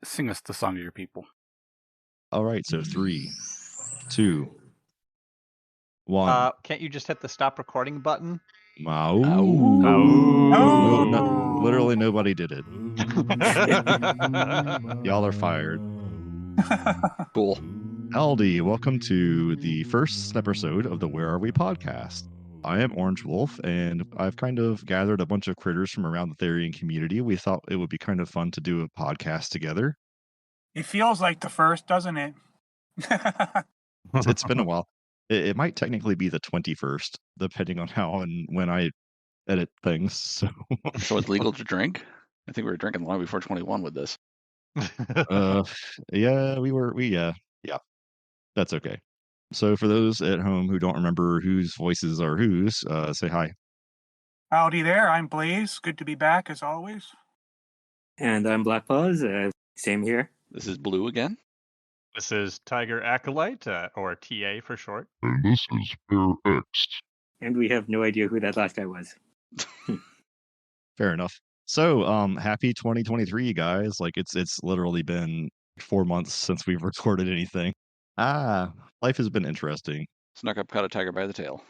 Sing us the song of your people. All right, so 3, 2, 1. Can't you just hit the stop recording button? Wow. Oh. Literally nobody did it. Y'all are fired. Cool. Howdy, welcome to the first Sneppurrsode of the Where Are We podcast. I am OrangeWolf, and I've kind of gathered a bunch of critters from around the Therian community. We thought it would be kind of fun to do a podcast together. It feels like the first, doesn't it? It's been a while. It might technically be the 21st, depending on how and when I edit things. So it's legal to drink? I think we were drinking long before 21 with this. yeah, that's okay. So for those at home who don't remember whose voices are whose, say hi. Howdy there, I'm Blayz. Good to be back as always. And I'm BlackPaws. Same here. This is Blue again. This is TigerAcolyte, or TA for short. And this is purrx. And we have no idea who that last guy was. Fair enough. So, happy 2023, guys. Like it's literally been 4 months since we've recorded anything. Life has been interesting. Snuck up, caught a tiger by the tail.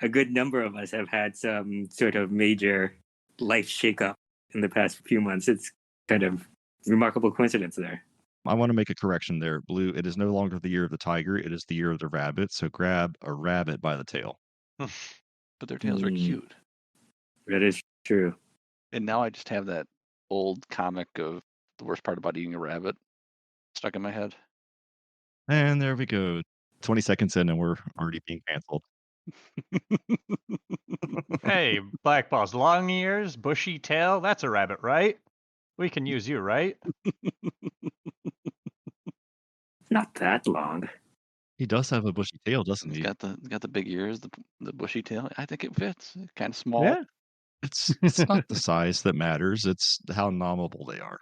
A good number of us have had some sort of major life shakeup in the past few months. It's kind of remarkable coincidence there. I want to make a correction there, Blue. It is no longer the year of the tiger. It is the year of the rabbit. So grab a rabbit by the tail. But their tails are cute. That is true. And now I just have that old comic of the worst part about eating a rabbit stuck in my head. And there we go. 20 seconds in and we're already being canceled. Hey, BlackPaws, long ears, bushy tail, that's a rabbit, right? We can use you, right? Not that long. He does have a bushy tail, doesn't he? He's got the big ears, the bushy tail. I think it fits. It's kind of small. Yeah. It's not the size that matters. It's how nominal they are.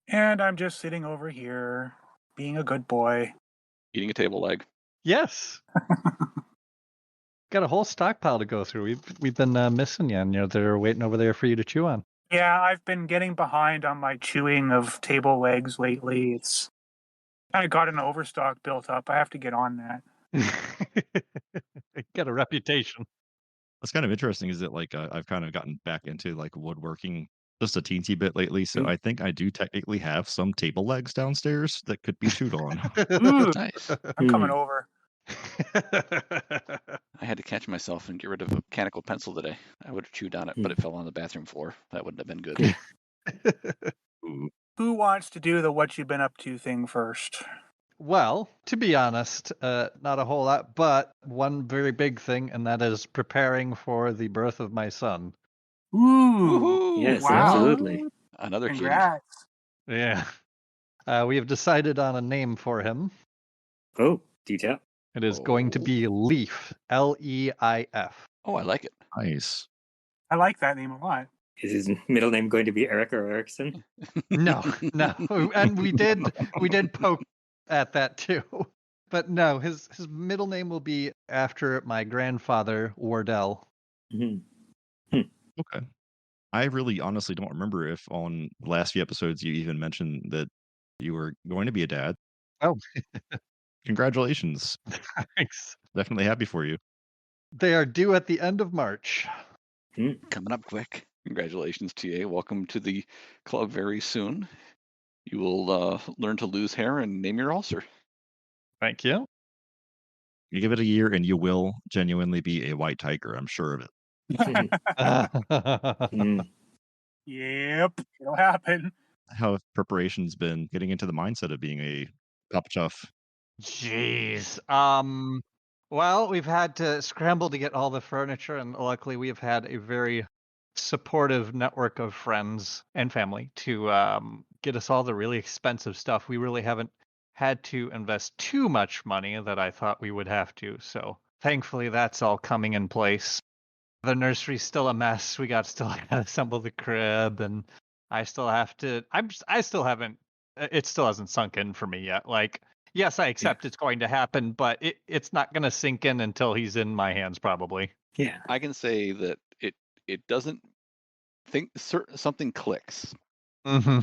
And I'm just sitting over here, being a good boy. Eating a table leg. Yes. Got a whole stockpile to go through. We've been missing you, and they're waiting over there for you to chew on. Yeah, I've been getting behind on my chewing of table legs lately. It's kind of got an overstock built up. I have to get on that. Got a reputation. What's kind of interesting is that like I've kind of gotten back into like woodworking just a teensy bit lately. So I think I do technically have some table legs downstairs that could be chewed on. Ooh, Nice. I'm coming over. I had to catch myself and get rid of a mechanical pencil today. I would have chewed on it, but it fell on the bathroom floor. That wouldn't have been good. Who wants to do the what you've been up to thing first? Well, to be honest, not a whole lot, but one very big thing, and that is preparing for the birth of my son. Ooh, Yes, wow. absolutely. Another kid. Congrats. Yeah. We have decided on a name for him. Oh, detail. It is going to be Leaf, L-E-I-F. Oh, I like it. Nice. I like that name a lot. Is his middle name going to be Eric or Erickson? No, and we did poke at that too, but no, his middle name will be after my grandfather, Wardell. Mm-hmm. Okay. I really honestly don't remember if on the last few episodes you even mentioned that you were going to be a dad. Oh. Congratulations. Thanks. Definitely happy for you. They are due at the end of March. Coming up quick. Congratulations, TA. Welcome to the club very soon. You will learn to lose hair and name your ulcer. Thank you. You give it a year and you will genuinely be a white tiger. I'm sure of it. Yep, it'll happen. How have preparations been getting into the mindset of being a Papa Chuff? Jeez. Well, we've had to scramble to get all the furniture, and luckily we've had a very supportive network of friends and family to get us all the really expensive stuff. We really haven't had to invest too much money that I thought we would have to. So thankfully that's all coming in place. The nursery's still a mess. We still gotta assemble the crib, and I still have to. It still hasn't sunk in for me yet. Like, yes, I accept it's going to happen, but it's not going to sink in until he's in my hands, probably. Yeah. I can say that it doesn't think something clicks Mm-hmm.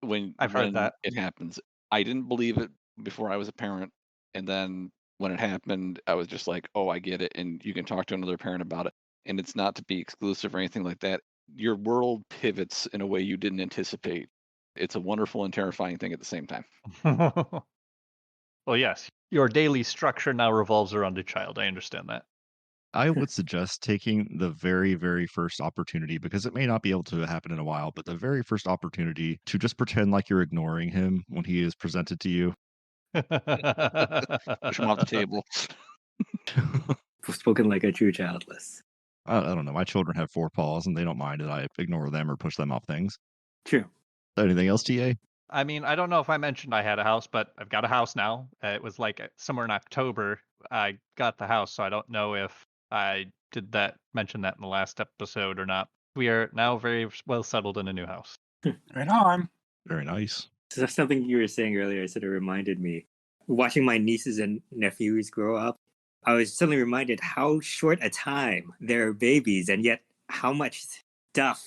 When I've heard that. it happens. I didn't believe it before I was a parent, and then when it happened, I was just like, "Oh, I get it." And you can talk to another parent about it, and it's not to be exclusive or anything like that. Your world pivots in a way you didn't anticipate. It's a wonderful and terrifying thing at the same time. Well, yes, your daily structure now revolves around a child. I understand that. I would suggest taking the very, very first opportunity, because it may not be able to happen in a while, but the very first opportunity to just pretend like you're ignoring him when he is presented to you. Push them off the table. Spoken like a true childless. I don't know. My children have 4 paws and they don't mind that I ignore them or push them off things. True. Anything else, TA? I mean, I don't know if I mentioned I had a house, but I've got a house now. It was like somewhere in October I got the house, so I don't know if I did mention that in the last episode or not. We are now very well settled in a new house. Right on. Very nice. So something you were saying earlier sort of reminded me. Watching my nieces and nephews grow up, I was suddenly reminded how short a time they're babies, and yet how much stuff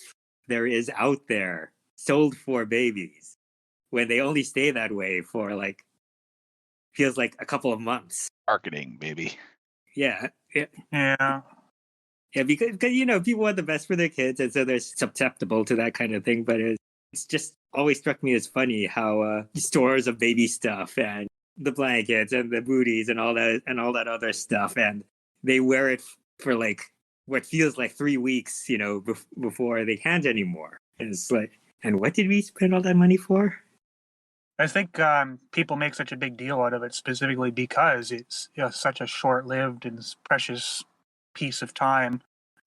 there is out there sold for babies when they only stay that way for feels like a couple of months. Marketing, baby. Yeah. Yeah. Yeah, because people want the best for their kids, and so they're susceptible to that kind of thing. But it's just always struck me as funny how stores of baby stuff and the blankets and the booties and all that other stuff, and they wear it for what feels like 3 weeks, before they can't anymore. And it's like, and what did we spend all that money for? I think people make such a big deal out of it specifically because it's such a short-lived and precious piece of time.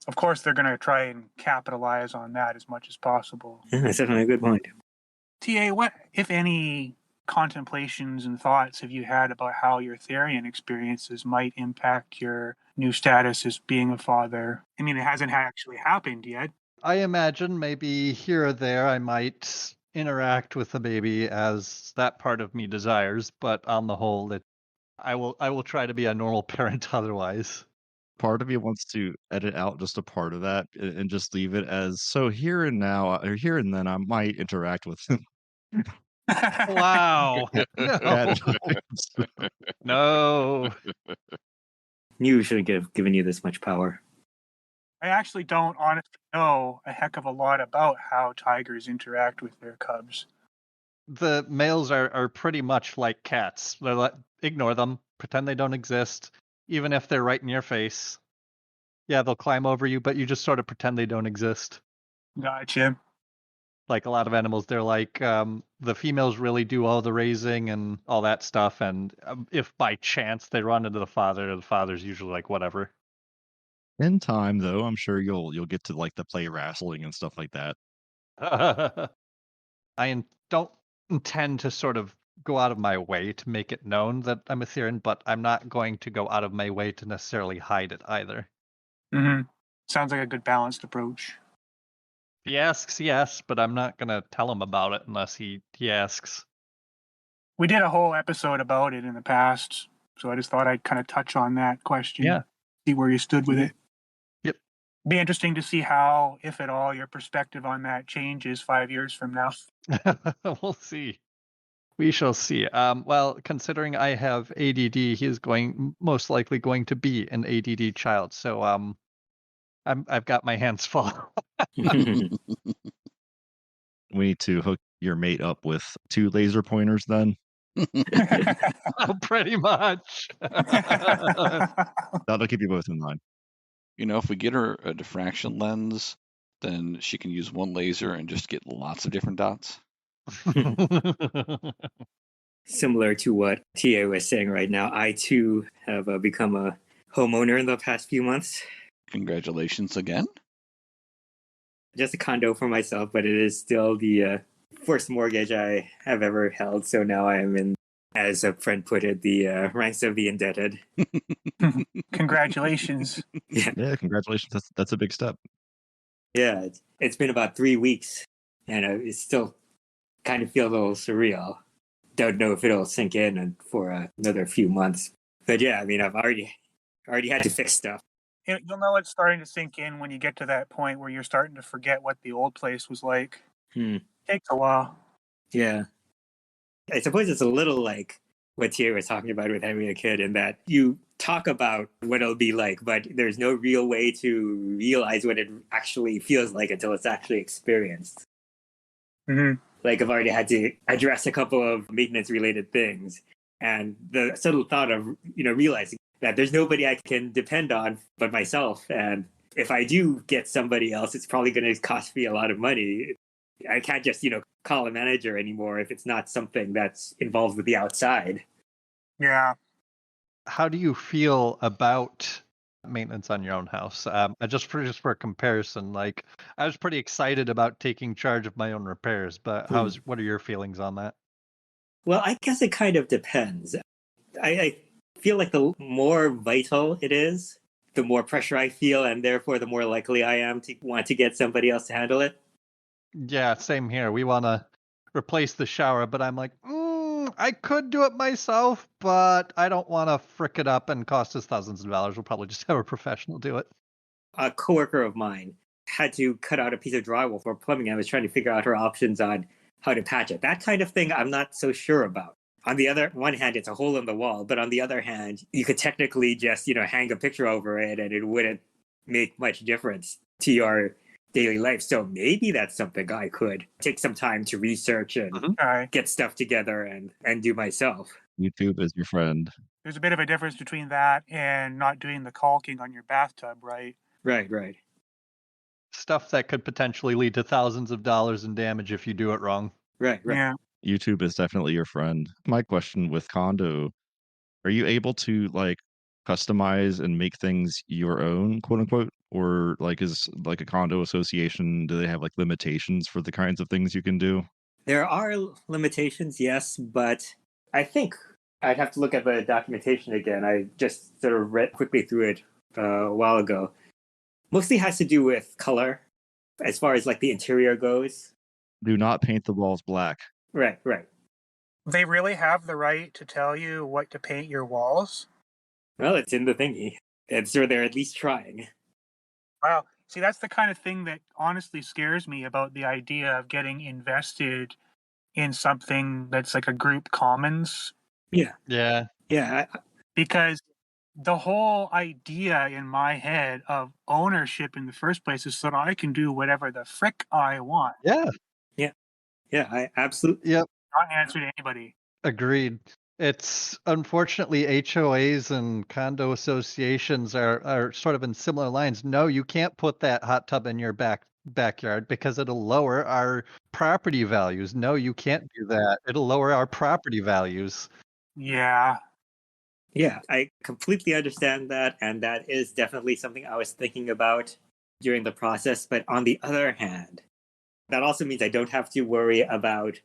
Of course, they're going to try and capitalize on that as much as possible. Yeah, that's definitely a good point. TA, what, if any, contemplations and thoughts have you had about how your Therian experiences might impact your new status as being a father? I mean, it hasn't actually happened yet. I imagine maybe here or there I might interact with the baby as that part of me desires, but on the whole, I will try to be a normal parent otherwise. Part of me wants to edit out just a part of that and just leave it as, so here and now, or here and then I might interact with him. Wow. No. No. You shouldn't have given you this much power. I actually don't honestly know a heck of a lot about how tigers interact with their cubs. The males are pretty much like cats. They're ignore them, pretend they don't exist, even if they're right in your face. Yeah, they'll climb over you, but you just sort of pretend they don't exist. Gotcha. Like a lot of animals, they're like the females really do all the raising and all that stuff, and if by chance they run into the father's usually like whatever. In time, though, I'm sure you'll get to the play wrestling and stuff like that. I don't intend to sort of go out of my way to make it known that I'm a Therian, but I'm not going to go out of my way to necessarily hide it either. Mm-hmm. Sounds like a good balanced approach. If he asks, yes, but I'm not going to tell him about it unless he asks. We did a whole episode about it in the past, so I just thought I'd kind of touch on that question. Yeah. See where you stood with it. Yep. Be interesting to see how, if at all, your perspective on that changes 5 years from now. We'll see. We shall see. Well, considering I have ADD, he is most likely going to be an ADD child. So I've got my hands full. We need to hook your mate up with 2 laser pointers then. Pretty much. That'll keep you both in line. If we get her a diffraction lens, then she can use one laser and just get lots of different dots. Similar to what TA was saying right now, I too have become a homeowner in the past few months. Congratulations again. Just a condo for myself, but it is still the first mortgage I have ever held. So now I am in, as a friend put it, the ranks of the indebted. Congratulations. Yeah, congratulations. That's a big step. Yeah, it's been about 3 weeks, and it still kind of feels a little surreal. Don't know if it'll sink in for another few months. But yeah, I mean, I've already had to fix stuff. You'll know it's starting to sink in when you get to that point where you're starting to forget what the old place was like. takes a while. Yeah. I suppose it's a little like what Tia was talking about with having a kid, in that you talk about what it'll be like, but there's no real way to realize what it actually feels like until it's actually experienced. Hmm. Like, I've already had to address a couple of maintenance related things, and the subtle thought of, realizing that there's nobody I can depend on but myself, and if I do get somebody else, it's probably going to cost me a lot of money. I can't just, call a manager anymore if it's not something that's involved with the outside. Yeah. How do you feel about maintenance on your own house? Just for comparison, like I was pretty excited about taking charge of my own repairs, but what are your feelings on that? Well, I guess it kind of depends. I feel like the more vital it is, the more pressure I feel, and therefore the more likely I am to want to get somebody else to handle it. Yeah, same here. We want to replace the shower, but I'm like, I could do it myself, but I don't want to frick it up and cost us thousands of dollars. We'll probably just have a professional do it. A coworker of mine had to cut out a piece of drywall for plumbing. I was trying to figure out her options on how to patch it. That kind of thing I'm not so sure about. On the other one hand, it's a hole in the wall, but on the other hand, you could technically just, hang a picture over it and it wouldn't make much difference to your daily life. So maybe that's something I could take some time to research and get stuff together and do myself. YouTube is your friend. There's a bit of a difference between that and not doing the caulking on your bathtub, right? Right. Stuff that could potentially lead to thousands of dollars in damage if you do it wrong. Right. Yeah. YouTube is definitely your friend. My question with condo, are you able to like customize and make things your own, quote unquote? Or like is like a condo association, do they have like limitations for the kinds of things you can do? There are limitations, yes, but I think I'd have to look at the documentation again. I just sort of read quickly through it a while ago. Mostly has to do with color, as far as like the interior goes. Do not paint the walls black. Right. They really have the right to tell you what to paint your walls? Well, it's in the thingy. And so they're at least trying. Wow. See, that's the kind of thing that honestly scares me about the idea of getting invested in something that's like a group commons. Yeah. Because the whole idea in my head of ownership in the first place is so that I can do whatever the frick I want. Yeah, I absolutely. Yep. Not answer to anybody. Agreed. It's unfortunately HOAs and condo associations are sort of in similar lines. No, you can't put that hot tub in your backyard because it'll lower our property values. No, you can't do that. It'll lower our property values. Yeah. Yeah, I completely understand that. And that is definitely something I was thinking about during the process. But on the other hand, that also means I don't have to worry about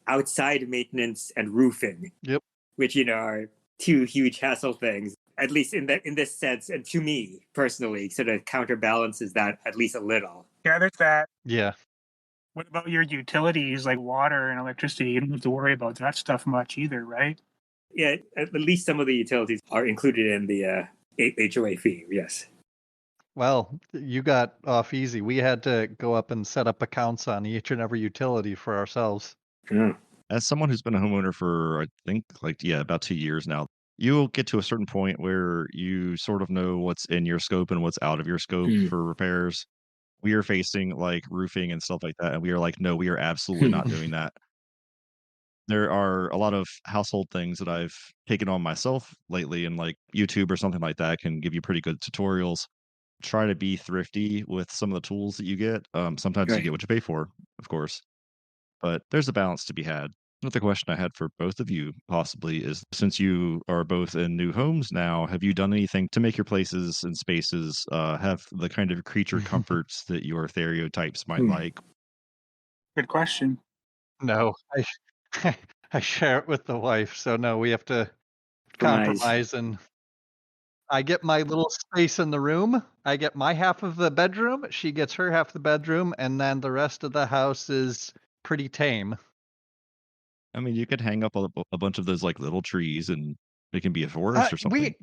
outside maintenance and roofing. Yep. Which, are two huge hassle things, at least in this sense, and to me personally, sort of counterbalances that at least a little. Yeah, there's that. Yeah. What about your utilities like water and electricity? You don't have to worry about that stuff much either, right? Yeah, at least some of the utilities are included in the HOA fee, yes. Well, you got off easy. We had to go up and set up accounts on each and every utility for ourselves. As someone who's been a homeowner for, I think, about 2 years now, you'll get to a certain point where you sort of know what's in your scope and what's out of your scope for repairs. We are facing like roofing and stuff like that, and we are like, no, we are absolutely not doing that. There are a lot of household things that I've taken on myself lately, and like YouTube or something like that can give you pretty good tutorials. Try to be thrifty with some of the tools that you get. Sometimes you get what you pay for, of course, but there's a balance to be had. Another question I had for both of you possibly is, since you are both in new homes now, have you done anything to make your places and spaces have the kind of creature comforts that your stereotypes might like? Good question. No, I share it with the wife, so no, we have to compromise, and I get my little space in the room. I get my half of the bedroom. She gets her half of the bedroom, and then the rest of the house is pretty tame. I mean, you could hang up a bunch of those like little trees, and it can be a forest or something.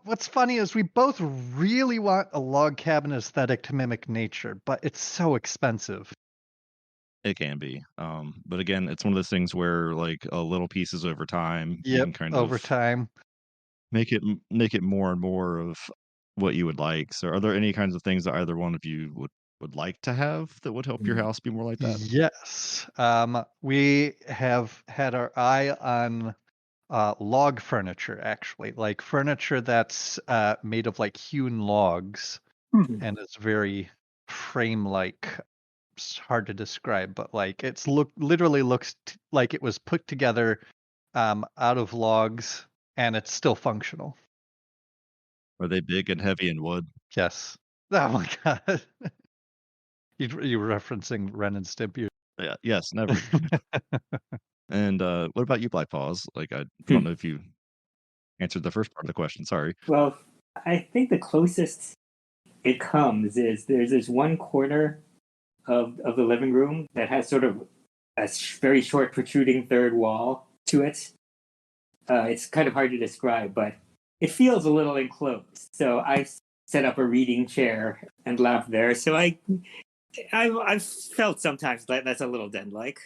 What's funny is we both really want a log cabin aesthetic to mimic nature, but it's so expensive. It can be. But again, it's one of those things where like a little pieces over time, you Yep, can kind over of time. make it more and more of what you would like. So are there any kinds of things that either one of you would like to have that would help your Mm. house be more like that? Yes. We have had our eye on log furniture, actually, like furniture that's made of like hewn logs Hmm. and it's very frame-like. It's hard to describe, but like literally looks like it was put together out of logs, and it's still functional. Are they big and heavy and wood? Yes. Oh my god. You were referencing Ren and Stimpy. Yeah, yes, never. And what about you, BlackPaws? Like I Hmm. don't know if you answered the first part of the question. Sorry. Well, I think the closest it comes is there's this one corner of the living room that has sort of a very short protruding third wall to it. It's kind of hard to describe, but it feels a little enclosed. So I set up a reading chair and left there. So I've felt sometimes that that's a little den-like.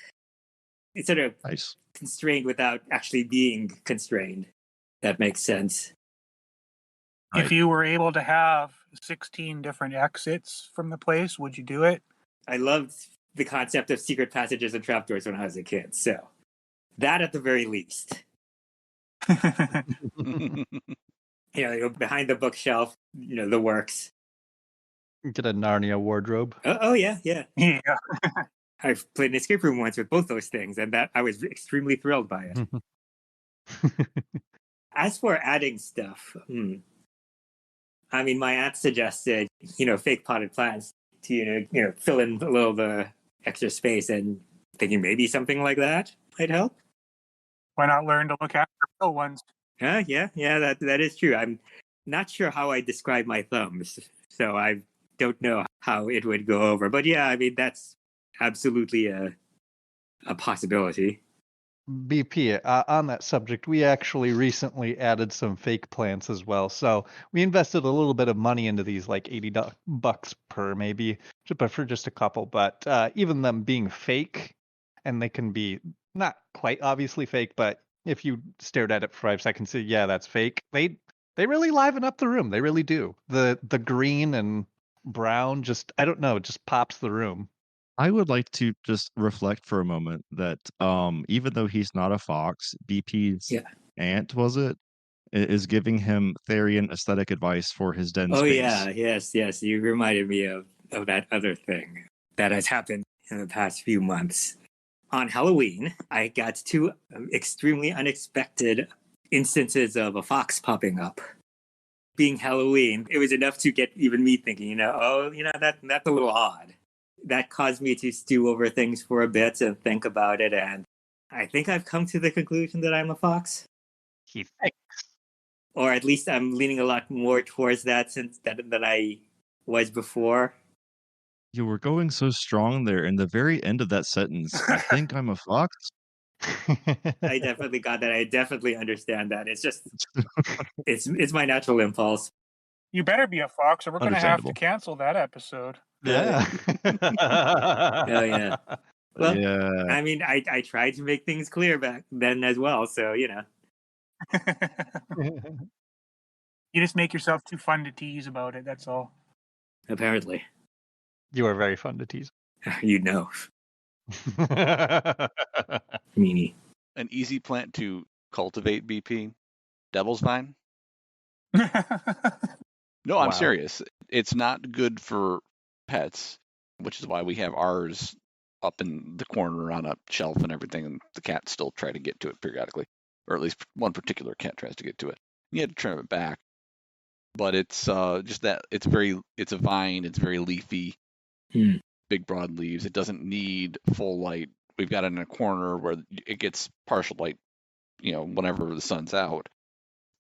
It's sort of Nice. constrained without actually being constrained. That makes sense. Right. If you were able to have 16 different exits from the place, would you do it? I loved the concept of secret passages and trapdoors when I was a kid. So that at the very least. Behind the bookshelf, the works. Get a Narnia wardrobe. Oh yeah. Yeah. I've played an escape room once with both those things, and that I was extremely thrilled by it. As for adding stuff, I mean, my aunt suggested, fake potted plants to, fill in a little the extra space, and thinking maybe something like that might help. Why not learn to look after real ones? Yeah, that is true. I'm not sure how I describe my thumbs, so I don't know how it would go over. But yeah, I mean, that's absolutely a possibility. BP, on that subject, we actually recently added some fake plants as well. So we invested a little bit of money into these, like $80 per maybe, but for just a couple. But even them being fake, and they can be not quite obviously fake, but if you stared at it for 5 seconds, say, yeah, that's fake. They really liven up the room. They really do. The green and brown I don't know, it just pops the room. I would like to just reflect for a moment that even though he's not a fox, BP's aunt, was it, is giving him Therian aesthetic advice for his den Oh space. yeah, yes. You reminded me of that other thing that has happened in the past few months. On Halloween, I got 2 extremely unexpected instances of a fox popping up. Being Halloween, it was enough to get even me thinking, that's a little odd. That caused me to stew over things for a bit and think about it, and I think I've come to the conclusion that I'm a fox. He thinks. Or at least I'm leaning a lot more towards that than I was before. You were going so strong there in the very end of that sentence. I think I'm a fox. I definitely got that. I definitely understand that. It's just, it's my natural impulse. You better be a fox, or we're going to have to Understandable. cancel that episode. Yeah. Oh yeah. Well, Yeah. I mean, I tried to make things clear back then as well, so You just make yourself too fun to tease about it, that's all. apparently. You are very fun to tease. You know. Meanie. An easy plant to cultivate, BP, devil's vine. No, I'm Wow. serious. It's not good for pets, which is why we have ours up in the corner on a shelf and everything, and the cats still try to get to it periodically, or at least one particular cat tries to get to it. You had to trim it back, but it's just that it's a vine. It's very leafy, big broad leaves. It doesn't need full light. We've got it in a corner where it gets partial light, whenever the sun's out,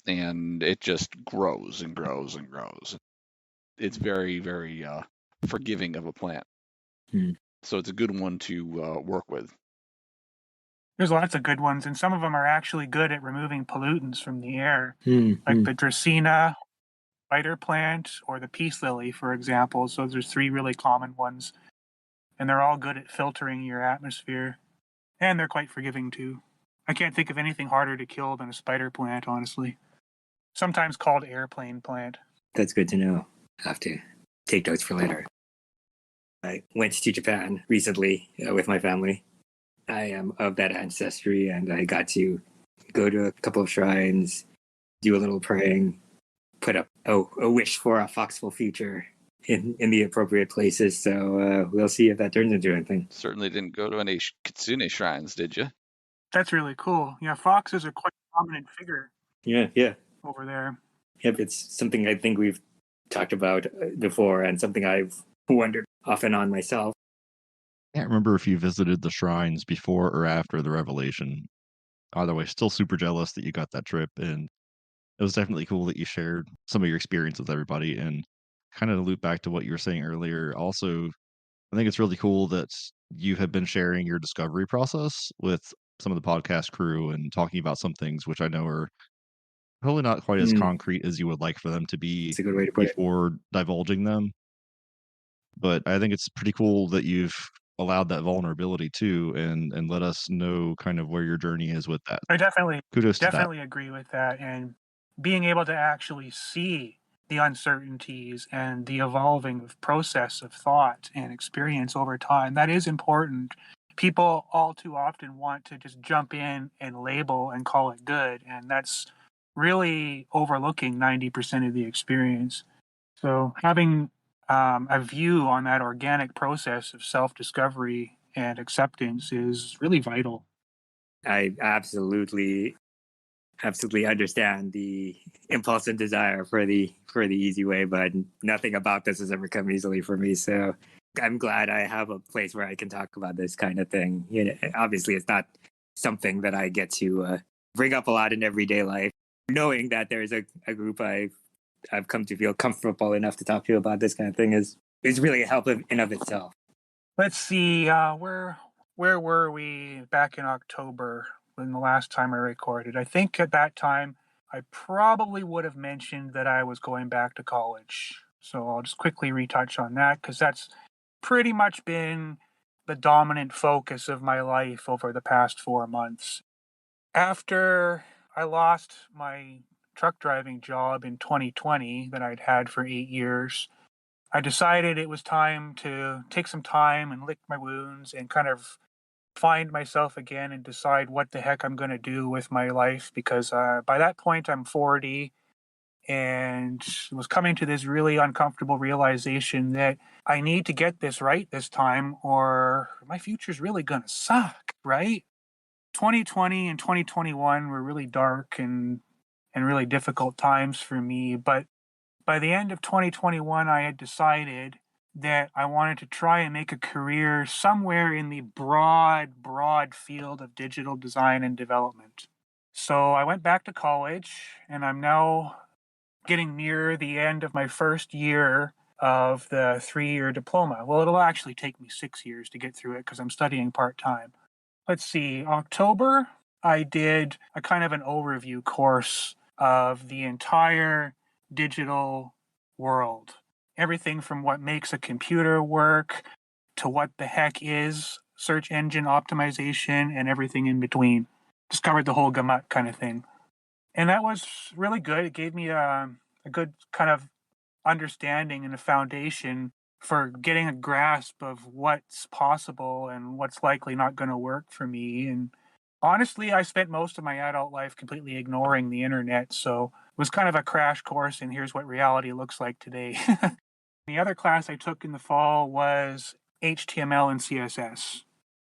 and it just grows and grows and grows. It's very, very forgiving of a plant. So it's a good one to work with. There's lots of good ones, and some of them are actually good at removing pollutants from the air, like the Dracaena, spider plant, or the peace lily, for example. So there's 3 really common ones and they're all good at filtering your atmosphere, and they're quite forgiving too. I can't think of anything harder to kill than a spider plant, honestly. Sometimes called airplane plant. That's good to know. I have to take notes for later. I went to Japan recently with my family. I am of that ancestry, and I got to go to a couple of shrines, do a little praying, put up a wish for a foxful future in the appropriate places. So we'll see if that turns into anything. Certainly didn't go to any kitsune shrines, did you? That's really cool. Yeah, foxes are quite a prominent figure Yeah. over there. Yep, it's something I think we've talked about before, and something I've wondered off and on myself. I can't remember if you visited the shrines before or after the revelation. Either way, still super jealous that you got that trip, and it was definitely cool that you shared some of your experience with everybody. And kind of to loop back to what you were saying earlier, also, I think it's really cool that you have been sharing your discovery process with some of the podcast crew and talking about some things which I know are probably not quite as concrete as you would like for them to be It's a good way to put it. before divulging them. But I think it's pretty cool that you've allowed that vulnerability too, and let us know kind of where your journey is with that. I definitely Kudos to that. definitely agree with that, and being able to actually see the uncertainties and the evolving of process of thought and experience over time, that is important. People all too often want to just jump in and label and call it good, and that's really overlooking 90% of the experience. So having a view on that organic process of self-discovery and acceptance is really vital. I absolutely understand the impulse and desire for the easy way, but nothing about this has ever come easily for me. So I'm glad I have a place where I can talk about this kind of thing. You know, obviously, it's not something that I get to bring up a lot in everyday life. Knowing that there's a group I've come to feel comfortable enough to talk to about this kind of thing is really a help in of itself. Let's see, where were we back in October when the last time I recorded? I think at that time I probably would have mentioned that I was going back to college. So I'll just quickly retouch on that because that's pretty much been the dominant focus of my life over the past 4 months. After I lost my truck driving job in 2020 that I'd had for 8 years, I decided it was time to take some time and lick my wounds and kind of find myself again and decide what the heck I'm going to do with my life because by that point I'm 40 and was coming to this really uncomfortable realization that I need to get this right this time or my future's really going to suck, right? 2020 and 2021 were really dark and really difficult times for me, but by the end of 2021, I had decided that I wanted to try and make a career somewhere in the broad field of digital design and development. So I went back to college, and I'm now getting near the end of my first year of the 3-year diploma. Well, it'll actually take me 6 years to get through it because I'm studying part-time. Let's see, October, I did a kind of an overview course of the entire digital world. Everything from what makes a computer work to what the heck is search engine optimization and everything in between. Just covered the whole gamut kind of thing. And that was really good. It gave me a good kind of understanding and a foundation for getting a grasp of what's possible and what's likely not going to work for me. And honestly, I spent most of my adult life completely ignoring the internet, so it was kind of a crash course in here's what reality looks like today. The other class I took in the fall was HTML and CSS.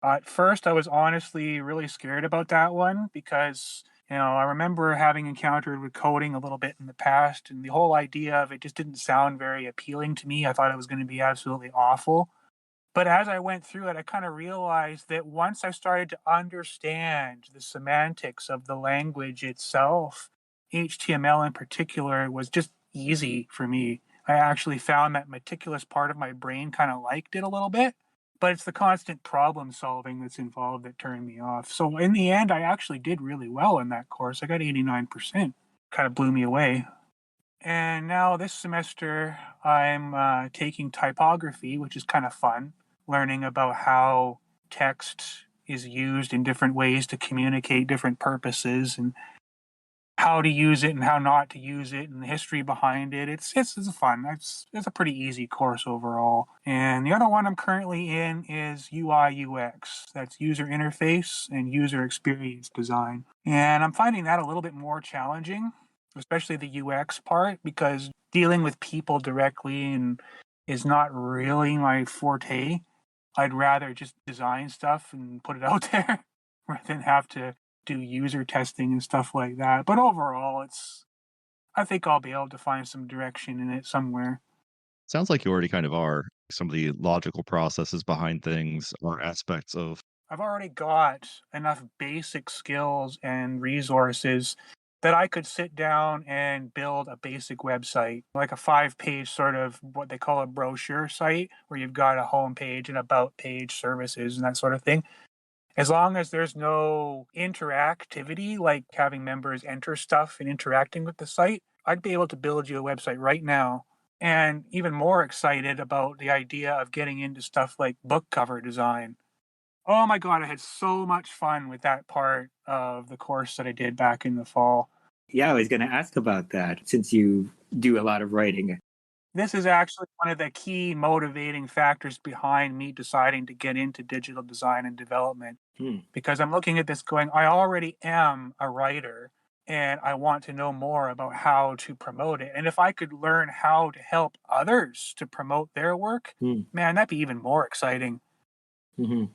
At first, I was honestly really scared about that one because I remember having encountered with coding a little bit in the past, and the whole idea of it just didn't sound very appealing to me. I thought it was going to be absolutely awful. But as I went through it, I kind of realized that once I started to understand the semantics of the language itself, HTML in particular, was just easy for me. I actually found that meticulous part of my brain kind of liked it a little bit, but it's the constant problem solving that's involved that turned me off. So in the end, I actually did really well in that course. I got 89%. Kind of blew me away. And now this semester, I'm taking typography, which is kind of fun. learning about how text is used in different ways to communicate different purposes and how to use it and how not to use it and the history behind it. It's fun. It's a pretty easy course overall. And the other one I'm currently in is UI UX. That's user interface and user experience design. And I'm finding that a little bit more challenging, especially the UX part, because dealing with people directly and is not really my forte. I'd rather just design stuff and put it out there rather than have to do user testing and stuff like that. But overall, I think I'll be able to find some direction in it somewhere. Sounds like you already kind of are. Some of the logical processes behind things or aspects of. I've already got enough basic skills and resources that I could sit down and build a basic website, like a 5-page sort of what they call a brochure site, where you've got a home page and about page, services, and that sort of thing. As long as there's no interactivity, like having members enter stuff and interacting with the site, I'd be able to build you a website right now. And even more excited about the idea of getting into stuff like book cover design. Oh my God, I had so much fun with that part of the course that I did back in the fall. Yeah, I was going to ask about that since you do a lot of writing. This is actually one of the key motivating factors behind me deciding to get into digital design and development. Because I'm looking at this going, I already am a writer and I want to know more about how to promote it. And if I could learn how to help others to promote their work, man, that'd be even more exciting. Mm-hmm.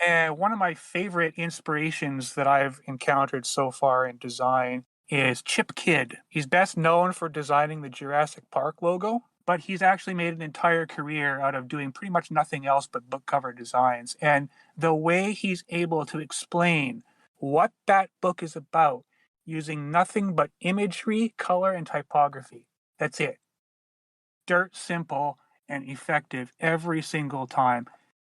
And one of my favorite inspirations that I've encountered so far in design is Chip Kidd. He's best known for designing the Jurassic Park logo, but he's actually made an entire career out of doing pretty much nothing else but book cover designs. And the way he's able to explain what that book is about using nothing but imagery, color, and typography. That's it. Dirt simple and effective every single time.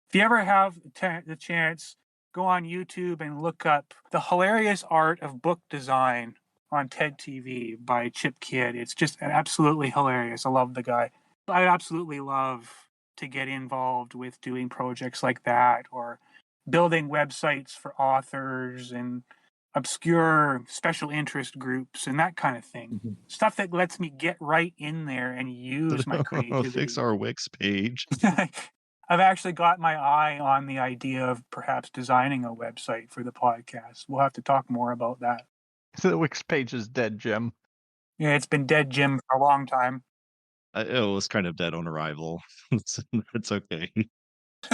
If you ever have the chance, go on YouTube and look up The Hilarious Art of Book Design on TED TV by Chip Kidd. It's just absolutely hilarious. I love the guy. I absolutely love to get involved with doing projects like that or building websites for authors and obscure special interest groups and that kind of thing. Mm-hmm. Stuff that lets me get right in there and use my creativity. Fix our Wix page. I've actually got my eye on the idea of perhaps designing a website for the podcast. We'll have to talk more about that. The Wix page is dead, Jim. Yeah, it's been dead, Jim, for a long time. It was kind of dead on arrival. It's okay.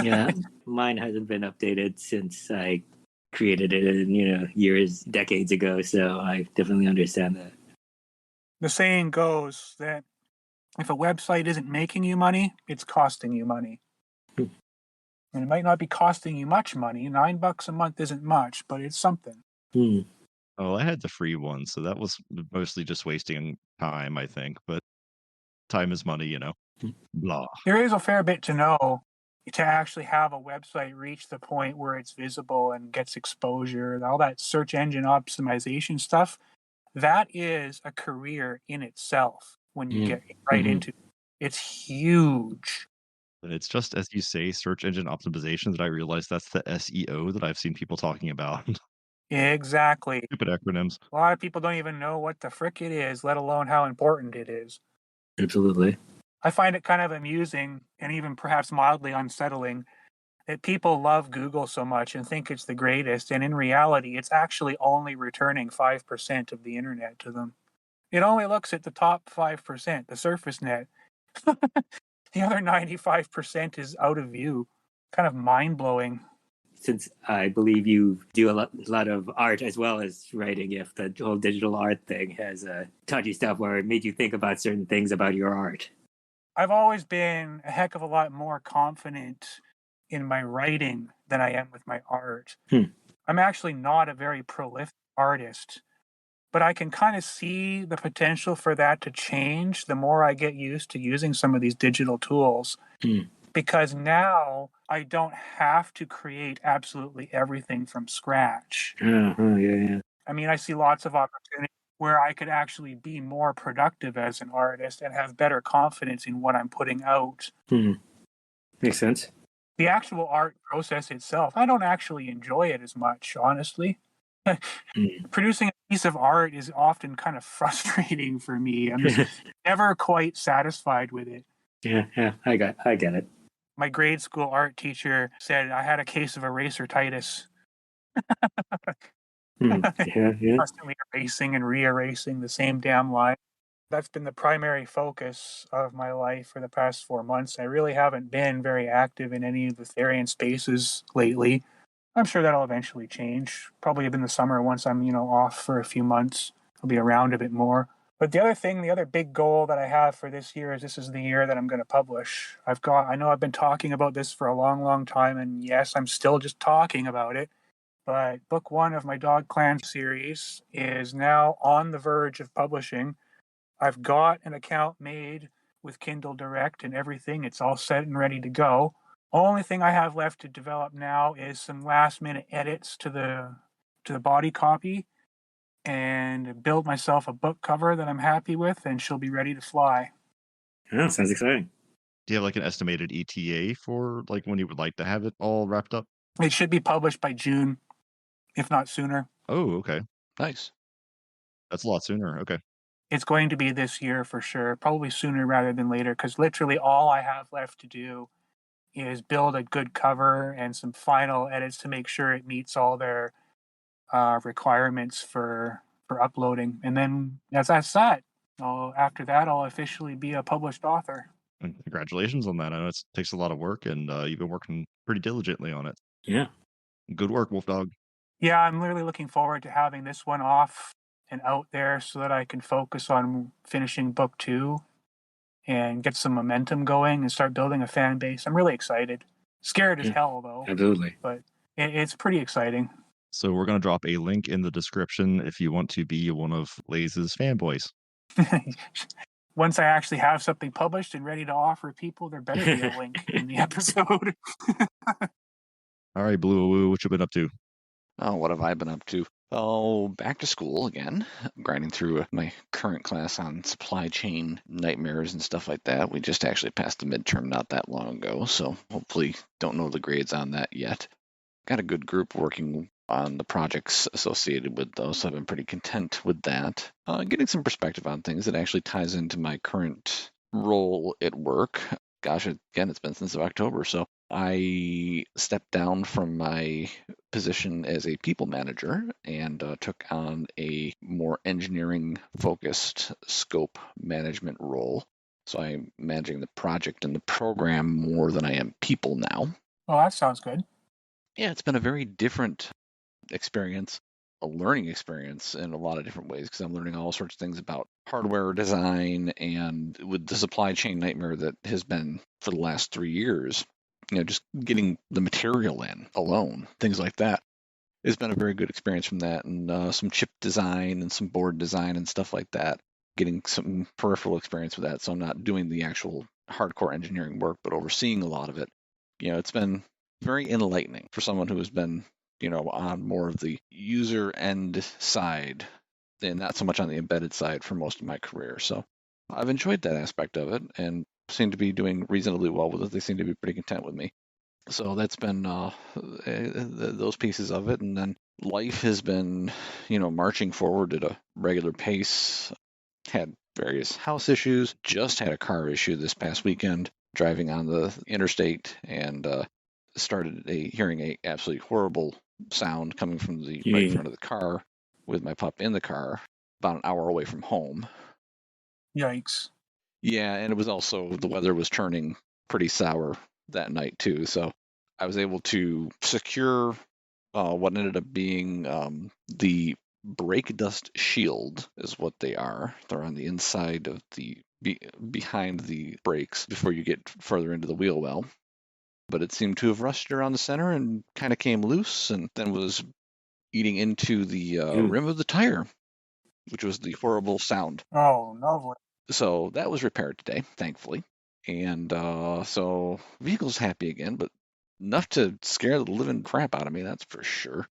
Yeah, mine hasn't been updated since I created it in, years, decades ago. So I definitely understand that. The saying goes that if a website isn't making you money, it's costing you money. And it might not be costing you much money. $9 a month isn't much, but it's something. Oh, I had the free one, so that was mostly just wasting time, I think. But time is money, Blah. There is a fair bit to know to actually have a website reach the point where it's visible and gets exposure, all that search engine optimization stuff. That is a career in itself when you get right into it. It's huge. It's just, as you say, search engine optimization, that I realize that's the SEO that I've seen people talking about. Exactly. Stupid acronyms. A lot of people don't even know what the frick it is, let alone how important it is. Absolutely. I find it kind of amusing and even perhaps mildly unsettling that people love Google so much and think it's the greatest, and in reality, it's actually only returning 5% of the internet to them. It only looks at the top 5%, the surface net. The other 95% is out of view. Kind of mind-blowing. Since I believe you do a lot of art as well as writing, if the whole digital art thing has taught you stuff where it made you think about certain things about your art. I've always been a heck of a lot more confident in my writing than I am with my art. I'm actually not a very prolific artist, but I can kind of see the potential for that to change the more I get used to using some of these digital tools. Because now I don't have to create absolutely everything from scratch. Yeah. I mean, I see lots of opportunities where I could actually be more productive as an artist and have better confidence in what I'm putting out. Makes sense. The actual art process itself, I don't actually enjoy it as much, honestly. Producing a piece of art is often kind of frustrating for me. I'm just never quite satisfied with it. Yeah, I get it. My grade school art teacher said I had a case of eraser-titis. Yeah. Constantly erasing and re-erasing the same damn line. That's been the primary focus of my life for the past 4 months. I really haven't been very active in any of the Therian spaces lately. I'm sure that'll eventually change. Probably in the summer once I'm, off for a few months. I'll be around a bit more. But the other big goal that I have for this year is this is the year that I'm going to publish. I know I've been talking about this for a long, long time, and yes, I'm still just talking about it. But book 1 of my Dog Clan series is now on the verge of publishing. I've got an account made with Kindle Direct and everything. It's all set and ready to go. Only thing I have left to develop now is some last minute edits to the body copy and build myself a book cover that I'm happy with, and she'll be ready to fly. Oh, sounds exciting. Do you have like an estimated ETA for like when you would like to have it all wrapped up? It should be published by June, if not sooner. Oh, okay. Nice. That's a lot sooner. Okay. It's going to be this year for sure, probably sooner rather than later, because literally all I have left to do is build a good cover and some final edits to make sure it meets all their requirements for uploading. And then as that's that, after that, I'll officially be a published author. And congratulations on that. I know it takes a lot of work, and you've been working pretty diligently on it. Yeah. Good work, Wolf Dog. Yeah, I'm really looking forward to having this one off and out there so that I can focus on finishing book 2 and get some momentum going and start building a fan base. I'm really excited. Scared as hell, though. Absolutely. But it's pretty exciting. So we're going to drop a link in the description if you want to be one of Blayz's fanboys. Once I actually have something published and ready to offer people, there better be a link in the episode. All right, BlueAwoo, what you been up to? Oh, what have I been up to? Oh, back to school again, grinding through my current class on supply chain nightmares and stuff like that. We just actually passed the midterm not that long ago, so hopefully don't know the grades on that yet. Got a good group working on the projects associated with those, so I've been pretty content with that. Getting some perspective on things that actually ties into my current role at work. Gosh, again, it's been since October, so I stepped down from my position as a people manager and took on a more engineering-focused scope management role. So I'm managing the project and the program more than I am people now. Well, that sounds good. Yeah, it's been a very different experience, a learning experience in a lot of different ways, because I'm learning all sorts of things about hardware design, and with the supply chain nightmare that has been for the last 3 years, just getting the material in alone, things like that. It's been a very good experience from that, and some chip design and some board design and stuff like that, getting some peripheral experience with that. So I'm not doing the actual hardcore engineering work, but overseeing a lot of it. It's been very enlightening for someone who has been on more of the user end side and not so much on the embedded side for most of my career. So I've enjoyed that aspect of it and seem to be doing reasonably well with it. They seem to be pretty content with me. So that's been those pieces of it. And then life has been, marching forward at a regular pace. Had various house issues, just had a car issue this past weekend, driving on the interstate, and started hearing a absolutely horrible sound coming from the right front of the car with my pup in the car about an hour away from home. Yikes. Yeah, and it was also, the weather was turning pretty sour that night too, so I was able to secure what ended up being the brake dust shield is what they are. They're on the inside of the behind the brakes before you get further into the wheel well. But it seemed to have rusted around the center and kind of came loose, and then was eating into the rim of the tire, which was the horrible sound. Oh, no. So that was repaired today, thankfully. And so vehicle's happy again, but enough to scare the living crap out of me, that's for sure.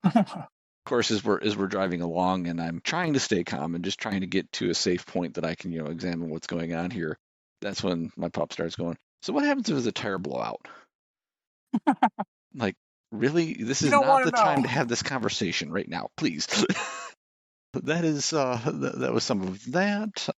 Of course, as we're driving along, and I'm trying to stay calm and just trying to get to a safe point that I can, examine what's going on here, that's when my pup starts going, "So what happens if there's a tire blowout?" Like, really? This You is don't not want the to time know. to have this conversation right now, please. That is, that was some of that.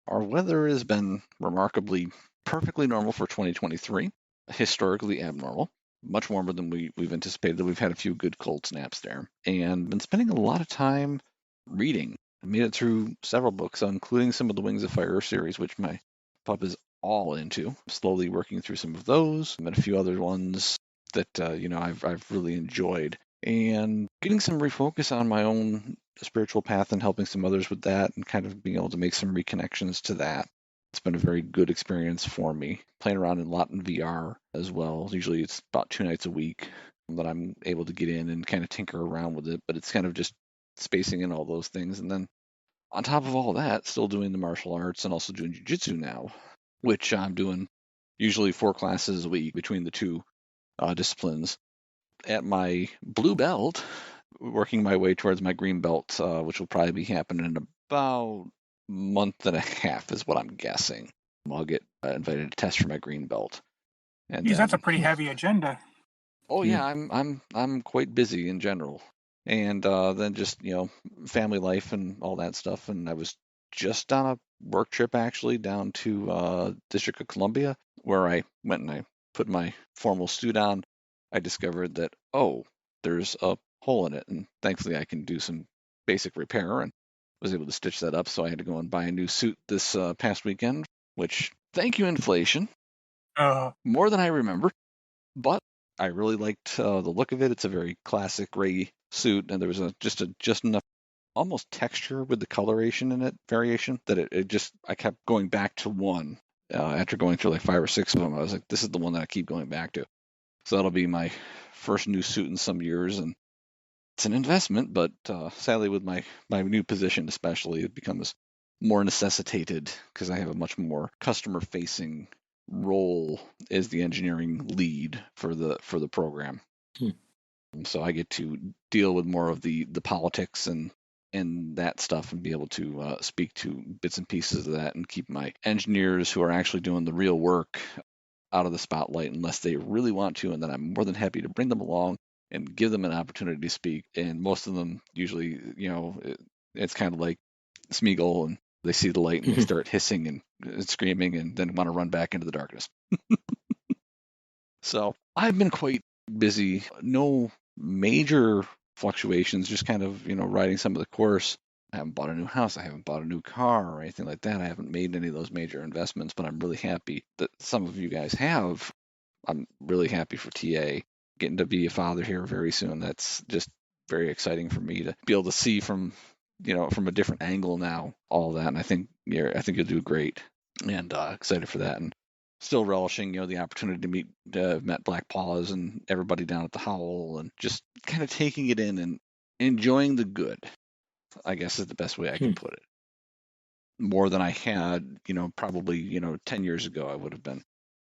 Our weather has been remarkably perfectly normal for 2023, historically abnormal, much warmer than we've anticipated. We've had a few good cold snaps there, and been spending a lot of time reading. I made it through several books, including some of the Wings of Fire series, which my pup is all into. Slowly working through some of those, and a few other ones that I've really enjoyed, and getting some refocus on my own spiritual path and helping some others with that, and kind of being able to make some reconnections to that. It's been a very good experience for me. Playing around a lot in VR as well. Usually it's about 2 nights a week that I'm able to get in and kind of tinker around with it, but it's kind of just spacing in all those things. And then on top of all that, still doing the martial arts and also doing jiu-jitsu now, which I'm doing usually 4 classes a week between the two disciplines. At my blue belt, working my way towards my green belt, which will probably be happening in about a month and a half, is what I'm guessing. I'll get invited to test for my green belt, and Geez, that's a then pretty heavy agenda. oh yeah, I'm quite busy in general, and then just family life and all that stuff. And I was just on a work trip actually down to District of Columbia, where I went and I put my formal suit on. I discovered that there's a hole in it, and thankfully I can do some basic repair and was able to stitch that up. So I had to go and buy a new suit this past weekend, which thank you inflation, more than I remember, but I really liked the look of it. It's a very classic gray suit, and there was just enough almost texture with the coloration in it, variation, that I kept going back to one. After going through like 5 or 6 of them, I was like, this is the one that I keep going back to. So that'll be my first new suit in some years, and it's an investment, but sadly with my new position especially, it becomes more necessitated because I have a much more customer facing role as the engineering lead for the program. So I get to deal with more of the politics and that stuff, and be able to speak to bits and pieces of that, and keep my engineers who are actually doing the real work out of the spotlight unless they really want to, and then I'm more than happy to bring them along and give them an opportunity to speak. And most of them usually, it's kind of like Smeagol, and they see the light and they start hissing and screaming, and then want to run back into the darkness. So I've been quite busy. No major fluctuations, just kind of, riding some of the course. I haven't bought a new house. I haven't bought a new car or anything like that. I haven't made any of those major investments, but I'm really happy that some of you guys have. I'm really happy for TA getting to be a father here very soon. That's just very exciting for me to be able to see from a different angle now, all that. And I think you'll do great, and excited for that. And still relishing, the opportunity to meet, met BlackPaws and everybody down at the Howl, and just kind of taking it in and enjoying the good, I guess is the best way I can put it. More than I had, probably, 10 years ago, I would have been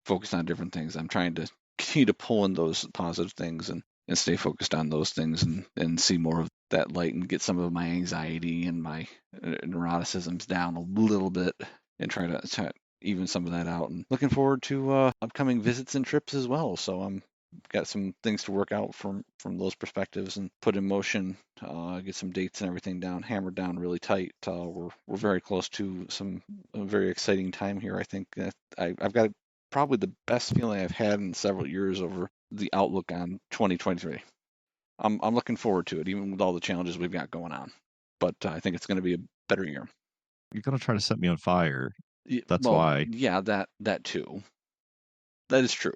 focused on different things. I'm trying to continue to pull in those positive things and stay focused on those things, and see more of that light, and get some of my anxiety and my neuroticisms down a little bit, and try to even some of that out. And looking forward to upcoming visits and trips as well. So I'm got some things to work out from those perspectives, and put in motion, get some dates and everything hammered down really tight. We're very close to a very exciting time here. I think that I've got probably the best feeling I've had in several years over the outlook on 2023. I'm looking forward to it, even with all the challenges we've got going on. But I think it's going to be a better year. You're gonna try to set me on fire. That's why. Yeah, that too. That is true.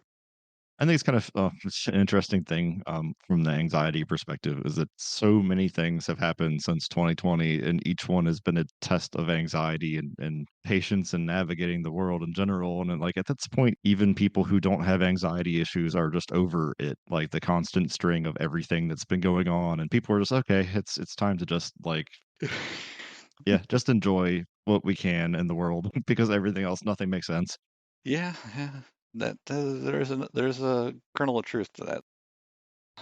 I think it's kind of it's an interesting thing from the anxiety perspective, is that so many things have happened since 2020, and each one has been a test of anxiety and patience and navigating the world in general. And then, like, at this point, even people who don't have anxiety issues are just over it, like the constant string of everything that's been going on, and people are just, okay, it's time to just just enjoy what we can in the world because everything else, nothing makes sense. Yeah. That there's a kernel of truth to that.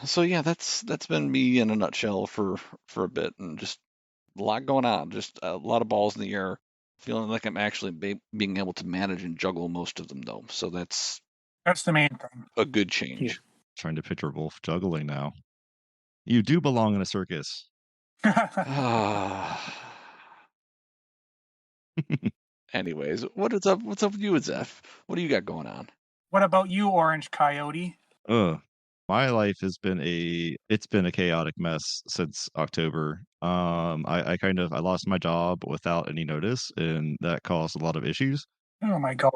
So yeah, that's been me in a nutshell for a bit, and just a lot going on, just a lot of balls in the air. Feeling like I'm actually being able to manage and juggle most of them, though. So that's That's the main thing. a good change. trying to picture Wolf juggling now. You do belong in a circus. Anyways, what's up? What's up with you and Zeph? What do you got going on? What about you, Orange Coyote? My life has been it's been a chaotic mess since October. I lost my job without any notice, and that caused a lot of issues, Oh my god.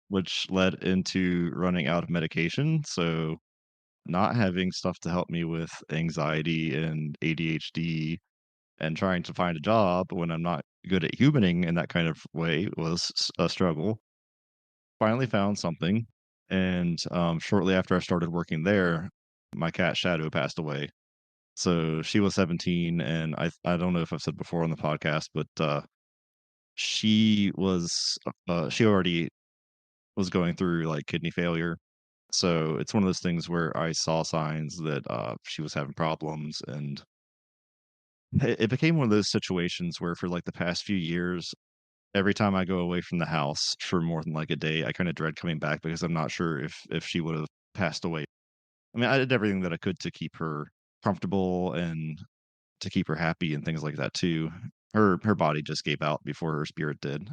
which led into running out of medication. So not having stuff to help me with anxiety and ADHD and trying to find a job when I'm not good at humaning in that kind of way was a struggle. Finally found something, and shortly after I started working there, my cat Shadow passed away. So she was 17, and I don't know if I've said before on the podcast, but she was she already was going through like kidney failure. So it's one of those things where I saw signs that she was having problems, and it became one of those situations where for like the past few years, every time I go away from the house for more than like a day, I kind of dread coming back because I'm not sure if she would have passed away. I mean, I did everything that I could to keep her comfortable and to keep her happy and things like that too. Her body just gave out before her spirit did.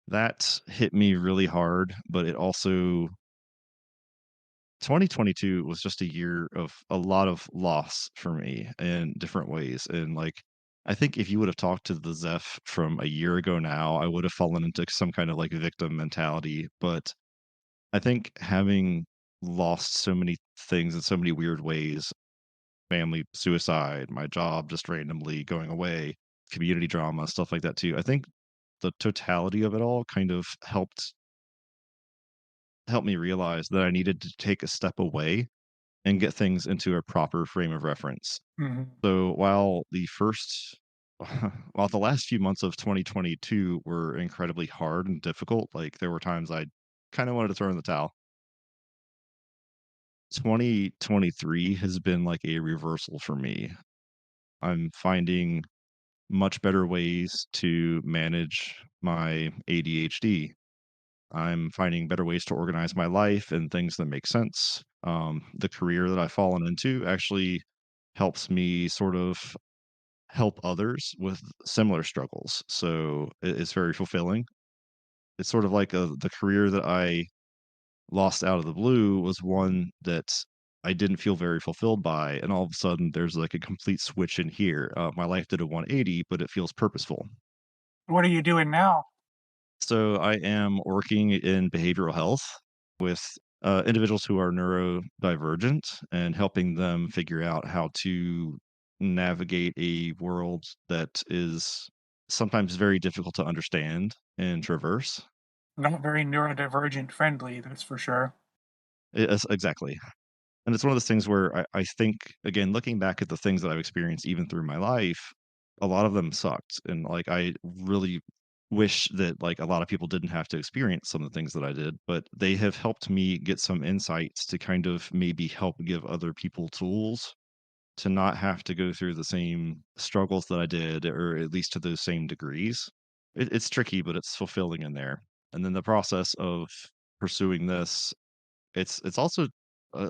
That hit me really hard, but it also 2022 was just a year of a lot of loss for me in different ways. And like, I think if you would have talked to the Zeph from a year ago now, I would have fallen into some kind of like victim mentality. But I think having lost so many things in so many weird ways, family suicide, my job just randomly going away, community drama, stuff like that too. I think the totality of it all kind of helped me realize that I needed to take a step away and get things into a proper frame of reference. Mhm. So while the first while the last few months of 2022 were incredibly hard and difficult, like there were times I kind of wanted to throw in the towel. 2023 has been like a reversal for me. I'm finding much better ways to manage my ADHD. I'm finding better ways to organize my life and things that make sense. The career that I've fallen into actually helps me sort of help others with similar struggles. So it's very fulfilling. It's sort of like the career that I lost out of the blue was one that I didn't feel very fulfilled by. And all of a sudden, there's like a complete switch in here. My life did a 180, but it feels purposeful. What are you doing now? So I am working in behavioral health with individuals who are neurodivergent and helping them figure out how to navigate a world that is sometimes very difficult to understand and traverse. Not very neurodivergent friendly, that's for sure. Exactly. And it's one of those things where I think, again, looking back at the things that I've experienced even through my life, a lot of them sucked. And like, I really wish that like a lot of people didn't have to experience some of the things that I did, but they have helped me get some insights to kind of maybe help give other people tools to not have to go through the same struggles that I did, or at least to those same degrees. It's tricky, but it's fulfilling in there. And then the process of pursuing this, it's also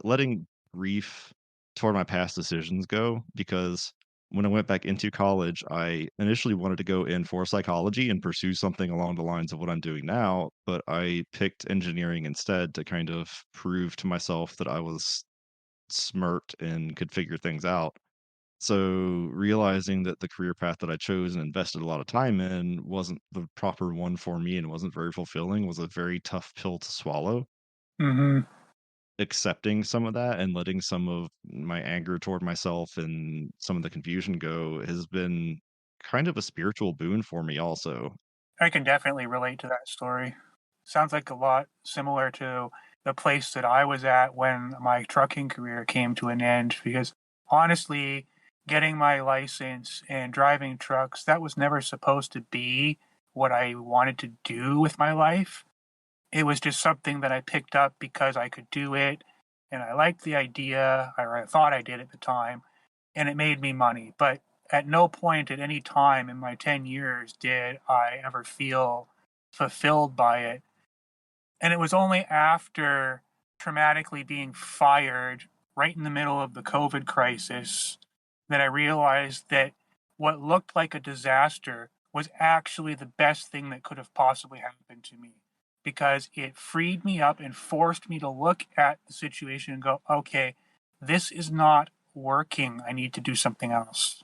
letting grief toward my past decisions go, because when I went back into college, I initially wanted to go in for psychology and pursue something along the lines of what I'm doing now, but I picked engineering instead to kind of prove to myself that I was smart and could figure things out. So realizing that the career path that I chose and invested a lot of time in wasn't the proper one for me and wasn't very fulfilling was a very tough pill to swallow. Mhm. Accepting some of that and letting some of my anger toward myself and some of the confusion go has been kind of a spiritual boon for me also. I can definitely relate to that story. Sounds like a lot similar to the place that I was at when my trucking career came to an end, because honestly, getting my license and driving trucks, that was never supposed to be what I wanted to do with my life. It was just something that I picked up because I could do it and I liked the idea, or I thought I did at the time, and it made me money. But at no point at any time in my 10 years did I ever feel fulfilled by it. And it was only after traumatically being fired right in the middle of the COVID crisis that I realized that what looked like a disaster was actually the best thing that could have possibly happened to me, because it freed me up and forced me to look at the situation and go, okay, this is not working. I need to do something else.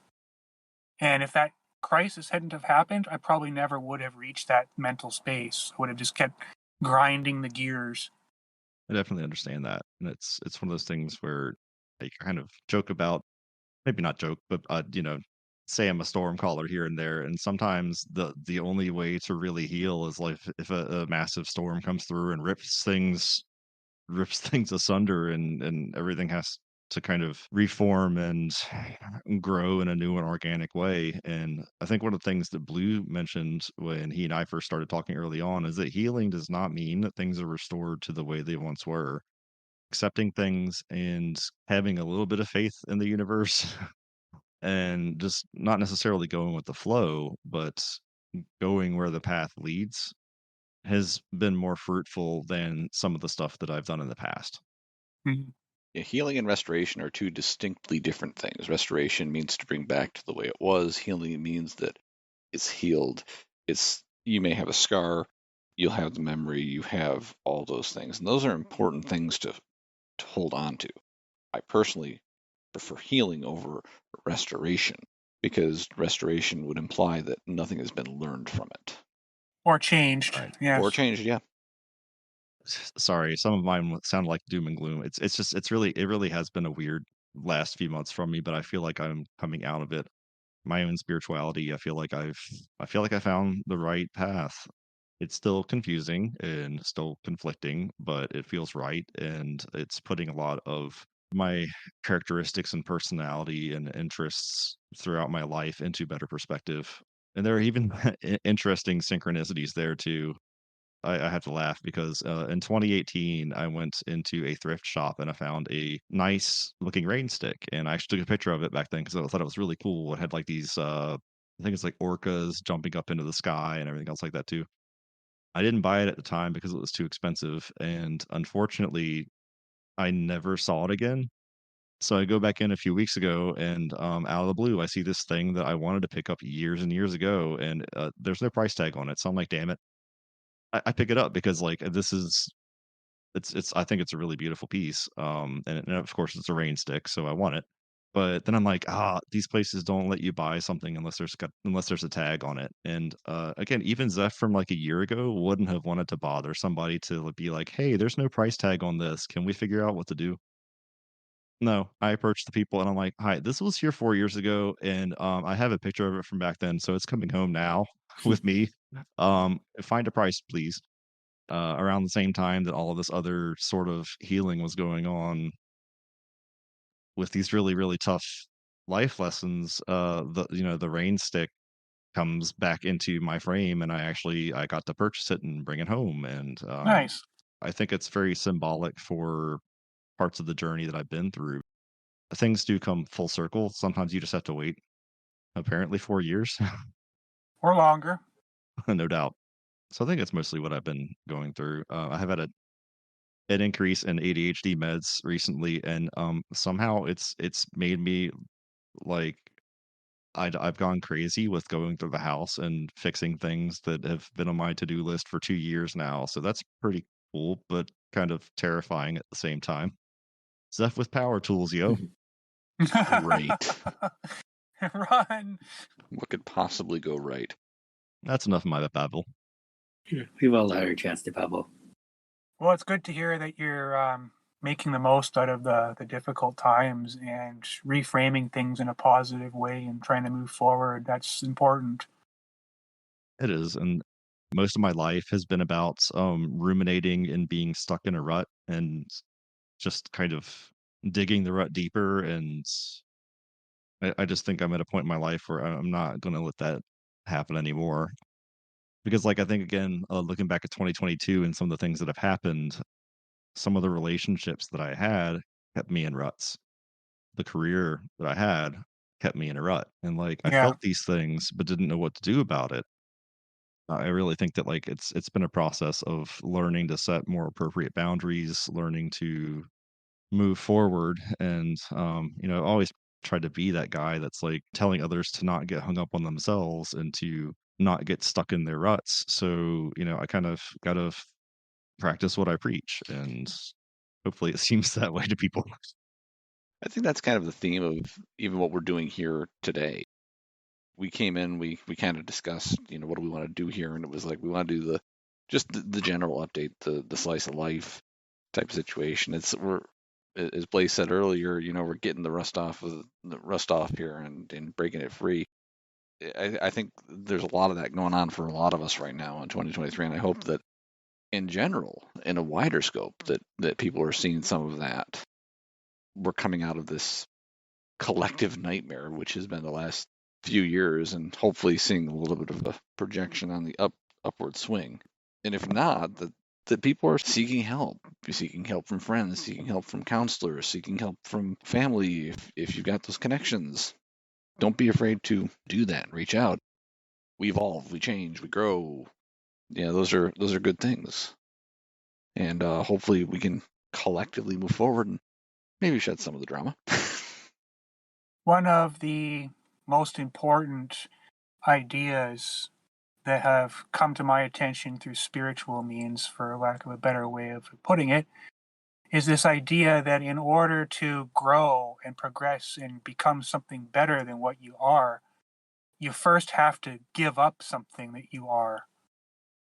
And if that crisis hadn't have happened, I probably never would have reached that mental space. I would have just kept grinding the gears. I definitely understand that, and it's one of those things where I kind of joke about, maybe not joke, but say I'm a storm caller here and there, and sometimes the only way to really heal is like if a massive storm comes through and rips things asunder, and everything has to kind of reform and grow in a new and organic way. And I think one of the things that Blue mentioned when he and I first started talking early on is that healing does not mean that things are restored to the way they once were. Accepting things and having a little bit of faith in the universe and just not necessarily going with the flow, but going where the path leads has been more fruitful than some of the stuff that I've done in the past. Mhm. Yeah, healing and restoration are two distinctly different things. Restoration means to bring back to the way it was. Healing means that it's healed. You may have a scar, you'll have the memory, you have all those things, and those are important things to hold on to. I personally prefer healing over restoration, because restoration would imply that nothing has been learned from it. Or changed. Right. Yes. Or changed, yeah. Sorry, some of mine sound like doom and gloom. It really has been a weird last few months from me, but I feel like I'm coming out of it. My own spirituality, I feel like I found the right path. It's still confusing and still conflicting, but it feels right, and it's putting a lot of my characteristics and personality and interests throughout my life into better perspective. And there are even interesting synchronicities there too. I have to laugh because in 2018, I went into a thrift shop and I found a nice looking rain stick. And I actually took a picture of it back then because I thought it was really cool. It had like these, I think it's like orcas jumping up into the sky and everything else like that too. I didn't buy it at the time because it was too expensive. And unfortunately, I never saw it again. So I go back in a few weeks ago, and out of the blue, I see this thing that I wanted to pick up years and years ago, and there's no price tag on it. So I'm like, damn it. I pick it up because like this is it's I think it's a really beautiful piece. And of course it's a rain stick, so I want it. But then I'm like, these places don't let you buy something unless there's a tag on it. And again, even Zeph from like a year ago wouldn't have wanted to bother somebody to be like, hey, there's no price tag on this. Can we figure out what to do? No, I approached the people and I'm like, hi, this was here 4 years ago, and I have a picture of it from back then, so it's coming home now with me. Find a price, please. Around the same time that all of this other sort of healing was going on with these really, really tough life lessons, the rain stick comes back into my frame, and I got to purchase it and bring it home, and Nice. I think it's very symbolic for parts of the journey that I've been through. Things do come full circle. Sometimes you just have to wait. Apparently, 4 years, Or longer. no doubt. So I think it's mostly what I've been going through. I have had an increase in ADHD meds recently, and somehow it's made me like I've gone crazy with going through the house and fixing things that have been on my to-do list for 2 years now. So that's pretty cool, but kind of terrifying at the same time. Stuff with power tools, yo. Great. Run. What could possibly go right? That's enough of my babble. We've all had our chance to babble. Well, it's good to hear that you're making the most out of the difficult times and reframing things in a positive way and trying to move forward. That's important. It is, and most of my life has been about ruminating and being stuck in a rut and just kind of digging the rut deeper. And I just think I'm at a point in my life where I'm not going to let that happen anymore. Because, like, I think again, looking back at 2022 and some of the things that have happened, some of the relationships that I had kept me in ruts. The career that I had kept me in a rut, and like I Yeah. felt these things, but didn't know what to do about it. I really think that like it's been a process of learning to set more appropriate boundaries, learning to move forward. And always try to be that guy that's like telling others to not get hung up on themselves and to not get stuck in their ruts. So I kind of gotta practice what I preach, and hopefully it seems that way to people. I think that's kind of the theme of even what we're doing here today. We came in, we kind of discussed, what do we want to do here, and it was like we want to do the general update, the slice of life type of situation. We're, as Blayz said earlier, we're getting the rust off here and breaking it free. I think there's a lot of that going on for a lot of us right now in 2023, and I hope that in general, in a wider scope, that people are seeing some of that. We're coming out of this collective nightmare, which has been the last few years, and hopefully seeing a little bit of a projection on the upward swing. And if not, that people are seeking help. You're seeking help from friends, seeking help from counselors, seeking help from family. If you've got those connections, don't be afraid to do that. Reach out. We evolve, we change, we grow. Yeah, those are good things. And hopefully we can collectively move forward and maybe shed some of the drama. One of the most important ideas that have come to my attention through spiritual means, for lack of a better way of putting it, is this idea that in order to grow and progress and become something better than what you are, you first have to give up something that you are.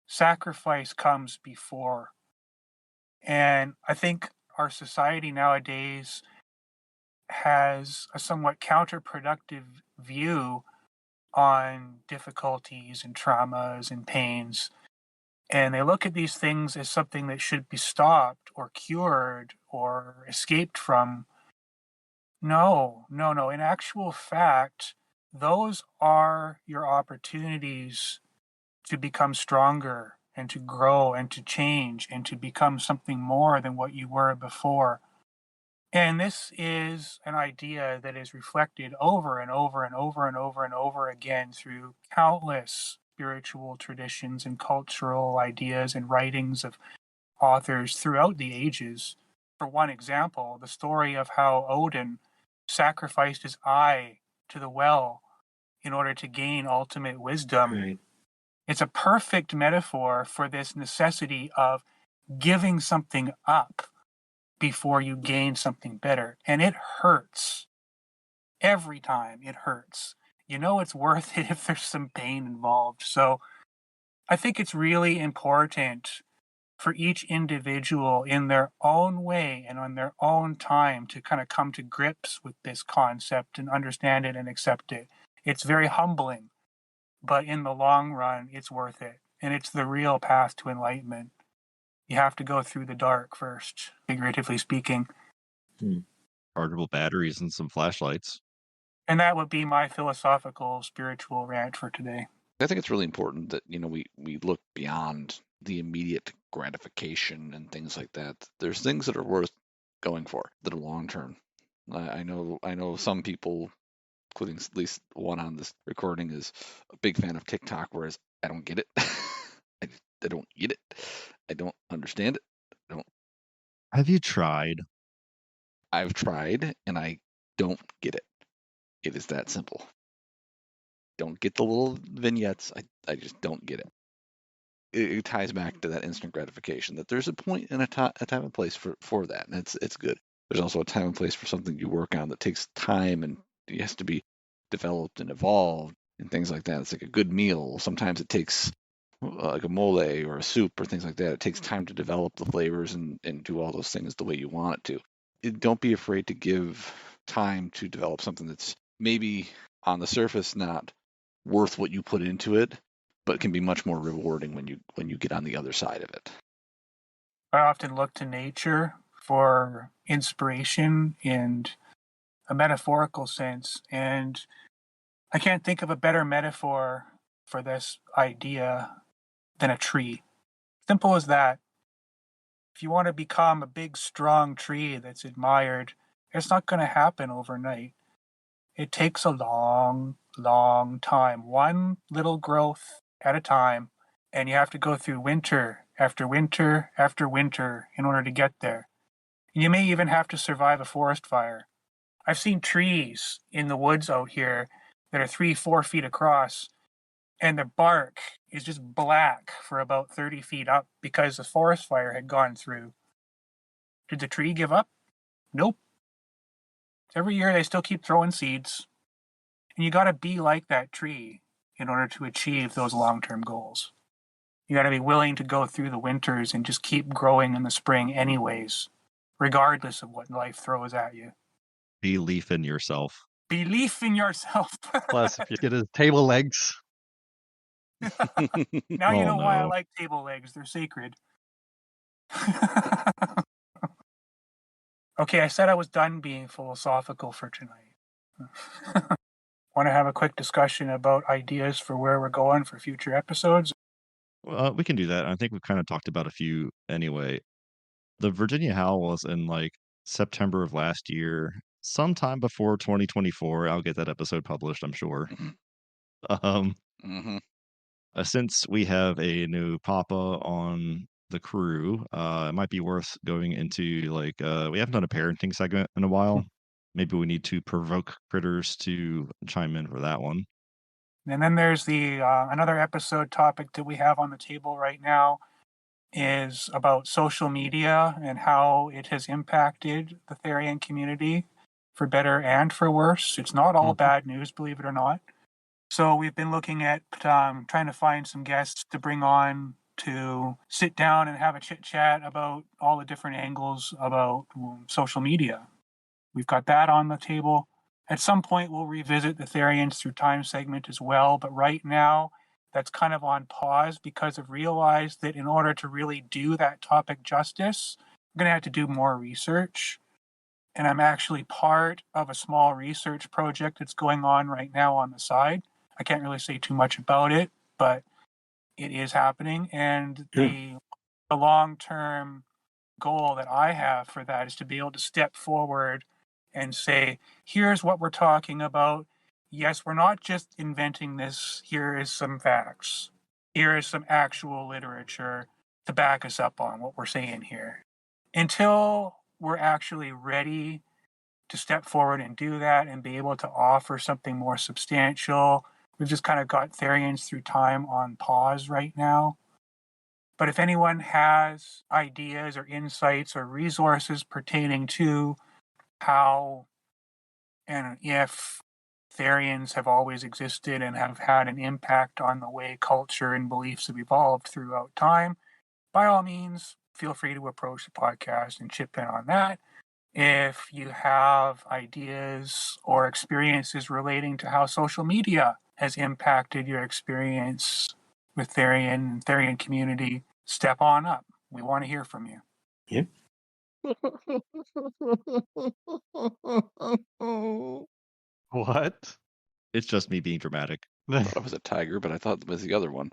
Sacrifice comes before. And I think our society nowadays has a somewhat counterproductive view on difficulties and traumas and pains. And they look at these things as something that should be stopped or cured or escaped from. No. In actual fact, those are your opportunities to become stronger and to grow and to change and to become something more than what you were before. And this is an idea that is reflected over and over and over and over and over again through countless spiritual traditions and cultural ideas and writings of authors throughout the ages. For one example, the story of how Odin sacrificed his eye to the well in order to gain ultimate wisdom. Right. It's a perfect metaphor for this necessity of giving something up before you gain something better. And it hurts. Every time it hurts. It's worth it if there's some pain involved. So I think it's really important for each individual in their own way and on their own time to kind of come to grips with this concept and understand it and accept it. It's very humbling, but in the long run, it's worth it. And it's the real path to enlightenment. You have to go through the dark first, figuratively speaking. Chargeable batteries and some flashlights. And that would be my philosophical, spiritual rant for today. I think it's really important that we look beyond the immediate gratification and things like that. There's things that are worth going for that are long term. I know some people, including at least one on this recording, is a big fan of TikTok, whereas I don't get it. I don't get it. I don't understand it. Have you tried? I've tried and I don't get it. It is that simple. Don't get the little vignettes. I just don't get it. It ties back to that instant gratification, that there's a point and a time and place for that, and it's good. There's also a time and place for something you work on that takes time and it has to be developed and evolved and things like that. It's like a good meal. Sometimes it takes like a mole or a soup or things like that. It takes time to develop the flavors and do all those things the way you want it to. Don't be afraid to give time to develop something that's maybe on the surface not worth what you put into it, but can be much more rewarding when you get on the other side of it. I often look to nature for inspiration in a metaphorical sense, and I can't think of a better metaphor for this idea than a tree. Simple as that. If you want to become a big, strong tree that's admired, it's not going to happen overnight. It takes a long, long time, one little growth at a time, and you have to go through winter after winter after winter in order to get there. You may even have to survive a forest fire. I've seen trees in the woods out here that are 3-4 feet across, and the bark is just black for about 30 feet up because the forest fire had gone through. Did the tree give up? Nope. Every year they still keep throwing seeds. And you got to be like that tree in order to achieve those long-term goals. You got to be willing to go through the winters and just keep growing in the spring anyways, regardless of what life throws at you. Belief in yourself. Belief in yourself. Plus, if you get his table legs. Now you Oh, know why I no. like table legs. They're sacred. Okay, I said I was done being philosophical for tonight. Want to have a quick discussion about ideas for where we're going for future episodes? We can do that. I think we've kind of talked about a few anyway. The Virginia Howl was in like September of last year, sometime before 2024. I'll get that episode published, I'm sure. Um, Mm-hmm. Since we have a new Papa on the crew, it might be worth going into like we haven't done a parenting segment in a while. Maybe we need to provoke critters to chime in for that one. And then there's the another episode topic that we have on the table right now is about social media and how it has impacted the Therian community for better and for worse. It's not all bad news, believe it or not. So we've been looking at trying to find some guests to bring on to sit down and have a chit chat about all the different angles about social media. We've got that on the table. At some point, we'll revisit the Therians through time segment as well, but right now, that's kind of on pause because I've realized that in order to really do that topic justice, I'm going to have to do more research. And I'm actually part of a small research project that's going on right now on the side. I can't really say too much about it, but it is happening. And the long-term goal that I have for that is to be able to step forward and say, here's what we're talking about. Yes, we're not just inventing this. Here is some facts. Here is some actual literature to back us up on what we're saying here. Until we're actually ready to step forward and do that and be able to offer something more substantial, we've just kind of got Therians through time on pause right now. But if anyone has ideas or insights or resources pertaining to how and if Therians have always existed and have had an impact on the way culture and beliefs have evolved throughout time, by all means, feel free to approach the podcast and chip in on that. If you have ideas or experiences relating to how social media has impacted your experience with Therian community, step on up. We want to hear from you. Yep. What? It's just me being dramatic. I thought it was a tiger, but I thought it was the other one.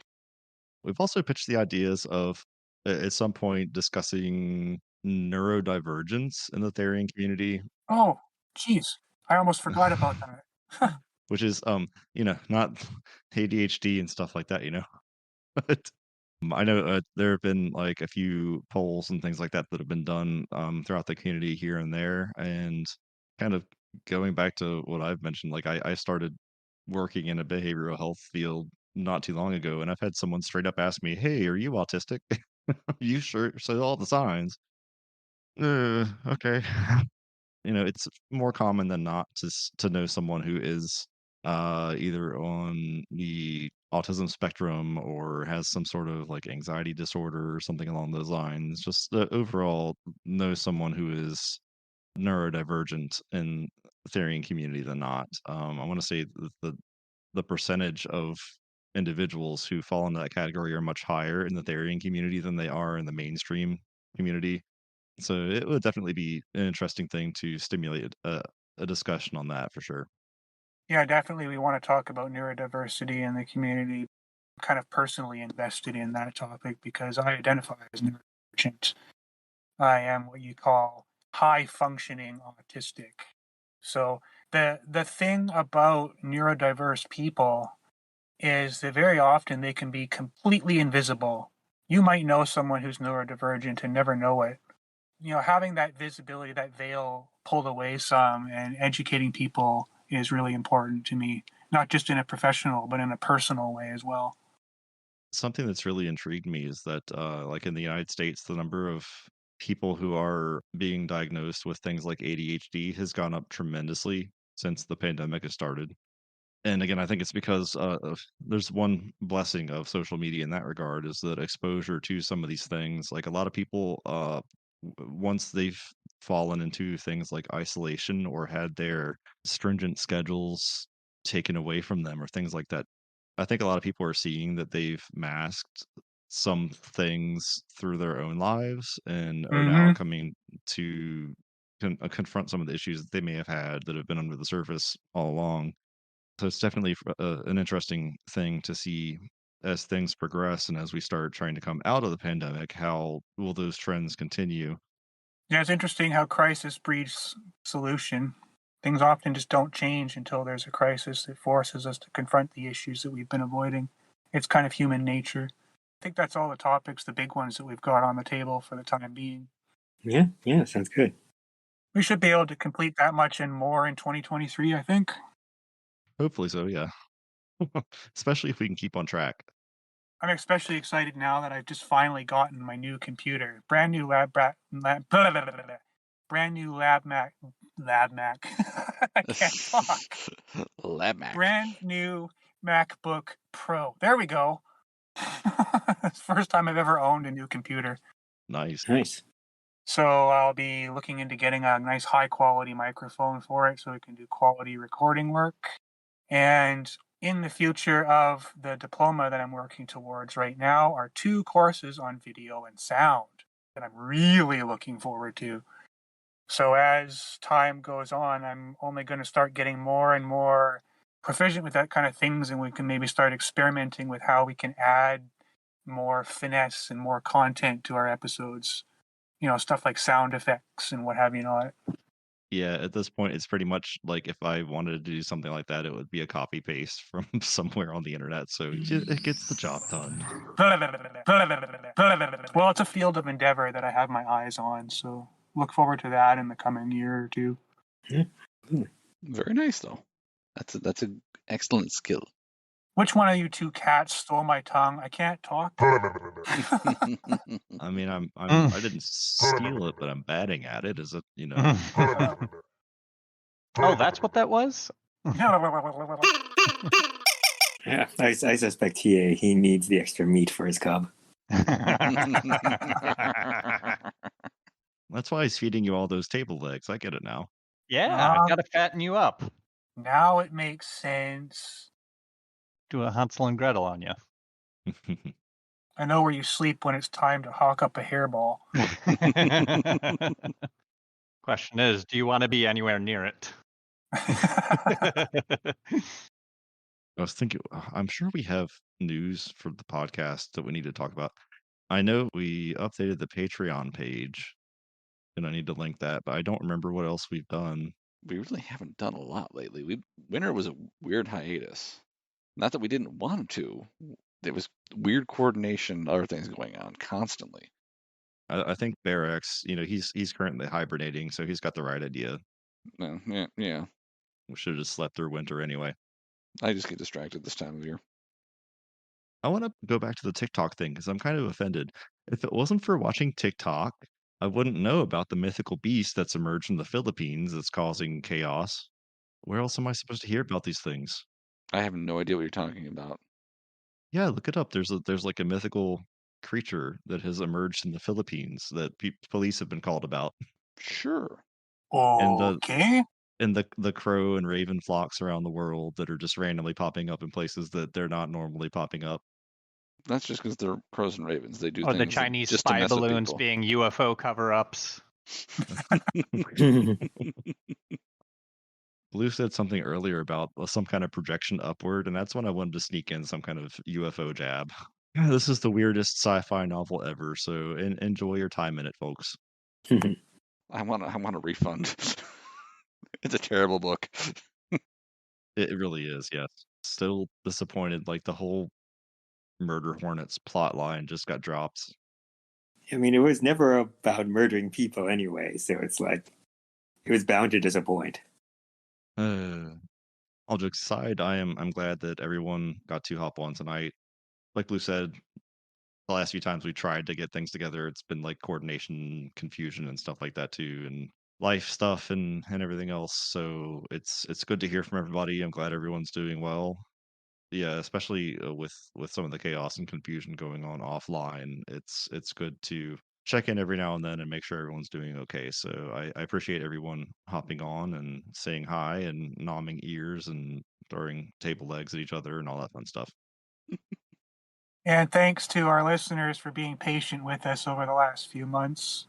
We've also pitched the ideas of at some point discussing neurodivergence in the Therian community, Oh, geez. I almost forgot about that. which is not ADHD and stuff like that, But I know there have been like a few polls and things like that that have been done throughout the community here and there, and kind of going back to what I've mentioned, like I started working in a behavioral health field not too long ago, and I've had someone straight up ask me, "Hey, are you autistic?" You sure show all the signs. Okay. It's more common than not to know someone who is either on the autism spectrum or has some sort of like anxiety disorder or something along those lines. Just overall know someone who is neurodivergent in the Therian community than not. I want to say the percentage of individuals who fall into that category are much higher in the Therian community than they are in the mainstream community. So it would definitely be an interesting thing to stimulate a discussion on that for sure. Yeah, definitely. We want to talk about neurodiversity in the community. I'm kind of personally invested in that topic because I identify as neurodivergent. I am what you call high functioning autistic. So the thing about neurodiverse people is that very often they can be completely invisible. You might know someone who's neurodivergent and never know it. having that visibility, that veil pulled away some, and educating people is really important to me, not just in a professional, but in a personal way as well. Something that's really intrigued me is that, like in the United States, the number of people who are being diagnosed with things like ADHD has gone up tremendously since the pandemic has started. And again, I think it's because there's one blessing of social media in that regard is that exposure to some of these things, like a lot of people, once they've fallen into things like isolation or had their stringent schedules taken away from them or things like that, I think a lot of people are seeing that they've masked some things through their own lives and are now Mm-hmm. coming to confront some of the issues that they may have had that have been under the surface all along. So it's definitely an interesting thing to see as things progress and as we start trying to come out of the pandemic, how will those trends continue? Yeah, it's interesting how crisis breeds solution. Things often just don't change until there's a crisis that forces us to confront the issues that we've been avoiding. It's kind of human nature. I think that's all the topics, the big ones that we've got on the table for the time being. Yeah, sounds good. We should be able to complete that much and more in 2023, I think. Hopefully so, yeah. Especially if we can keep on track. I'm especially excited now that I've just finally gotten my new computer. Brand new lab Mac. I can't talk. Lab Mac. Brand new MacBook Pro. There we go. It's the first time I've ever owned a new computer. Nice. Nice. So I'll be looking into getting a nice high quality microphone for it so we can do quality recording work. And in the future of the diploma that I'm working towards right now are 2 courses on video and sound that I'm really looking forward to. So as time goes on, I'm only going to start getting more and more proficient with that kind of things, and we can maybe start experimenting with how we can add more finesse and more content to our episodes. Stuff like sound effects and what have you not. Yeah, at this point, it's pretty much like if I wanted to do something like that, it would be a copy paste from somewhere on the internet. So it gets the job done. Well, it's a field of endeavor that I have my eyes on, so look forward to that in the coming year or two. Very nice, though. That's an excellent skill. Which one of you 2 cats stole my tongue? I can't talk. I mean, I didn't steal it, but I'm batting at it. Is it, Oh, that's what that was? Yeah, I suspect he needs the extra meat for his cub. That's why he's feeding you all those table legs. I get it now. Yeah, I gotta fatten you up. Now it makes sense. Do a Hansel and Gretel on you. I know where you sleep when it's time to hawk up a hairball. Question is, do you want to be anywhere near it? I was thinking, I'm sure we have news for the podcast that we need to talk about. I know we updated the Patreon page, and I need to link that, but I don't remember what else we've done. We really haven't done a lot lately. Winter was a weird hiatus. Not that we didn't want to. There was weird coordination, other things going on constantly. I think Barracks, he's currently hibernating, so he's got the right idea. Yeah. We should have just slept through winter anyway. I just get distracted this time of year. I want to go back to the TikTok thing because I'm kind of offended. If it wasn't for watching TikTok, I wouldn't know about the mythical beast that's emerged in the Philippines that's causing chaos. Where else am I supposed to hear about these things? I have no idea what you're talking about. Yeah, look it up. There's like a mythical creature that has emerged in the Philippines that police have been called about. Sure. And Okay. the crow and raven flocks around the world that are just randomly popping up in places that they're not normally popping up. That's just because they're crows and ravens. They do Or things the Chinese just to spy mess with balloons people. being UFO cover-ups. Blue said something earlier about some kind of projection upward, and that's when I wanted to sneak in some kind of UFO jab. Yeah, this is the weirdest sci-fi novel ever, so enjoy your time in it, folks. I want a refund. It's a terrible book. It really is, yes. Still disappointed, like the whole Murder Hornets plot line just got dropped. I mean, it was never about murdering people anyway, so it's like it was bound to disappoint. All jokes aside, I'm glad that everyone got to hop on tonight. Like Blue said, the last few times we tried to get things together, it's been like coordination, confusion, and stuff like that too, and life stuff and everything else. So it's good to hear from everybody. I'm glad everyone's doing well. Yeah, especially with some of the chaos and confusion going on offline. It's good to check in every now and then and make sure everyone's doing okay. So I appreciate everyone hopping on and saying hi and nomming ears and throwing table legs at each other and all that fun stuff. And thanks to our listeners for being patient with us over the last few months.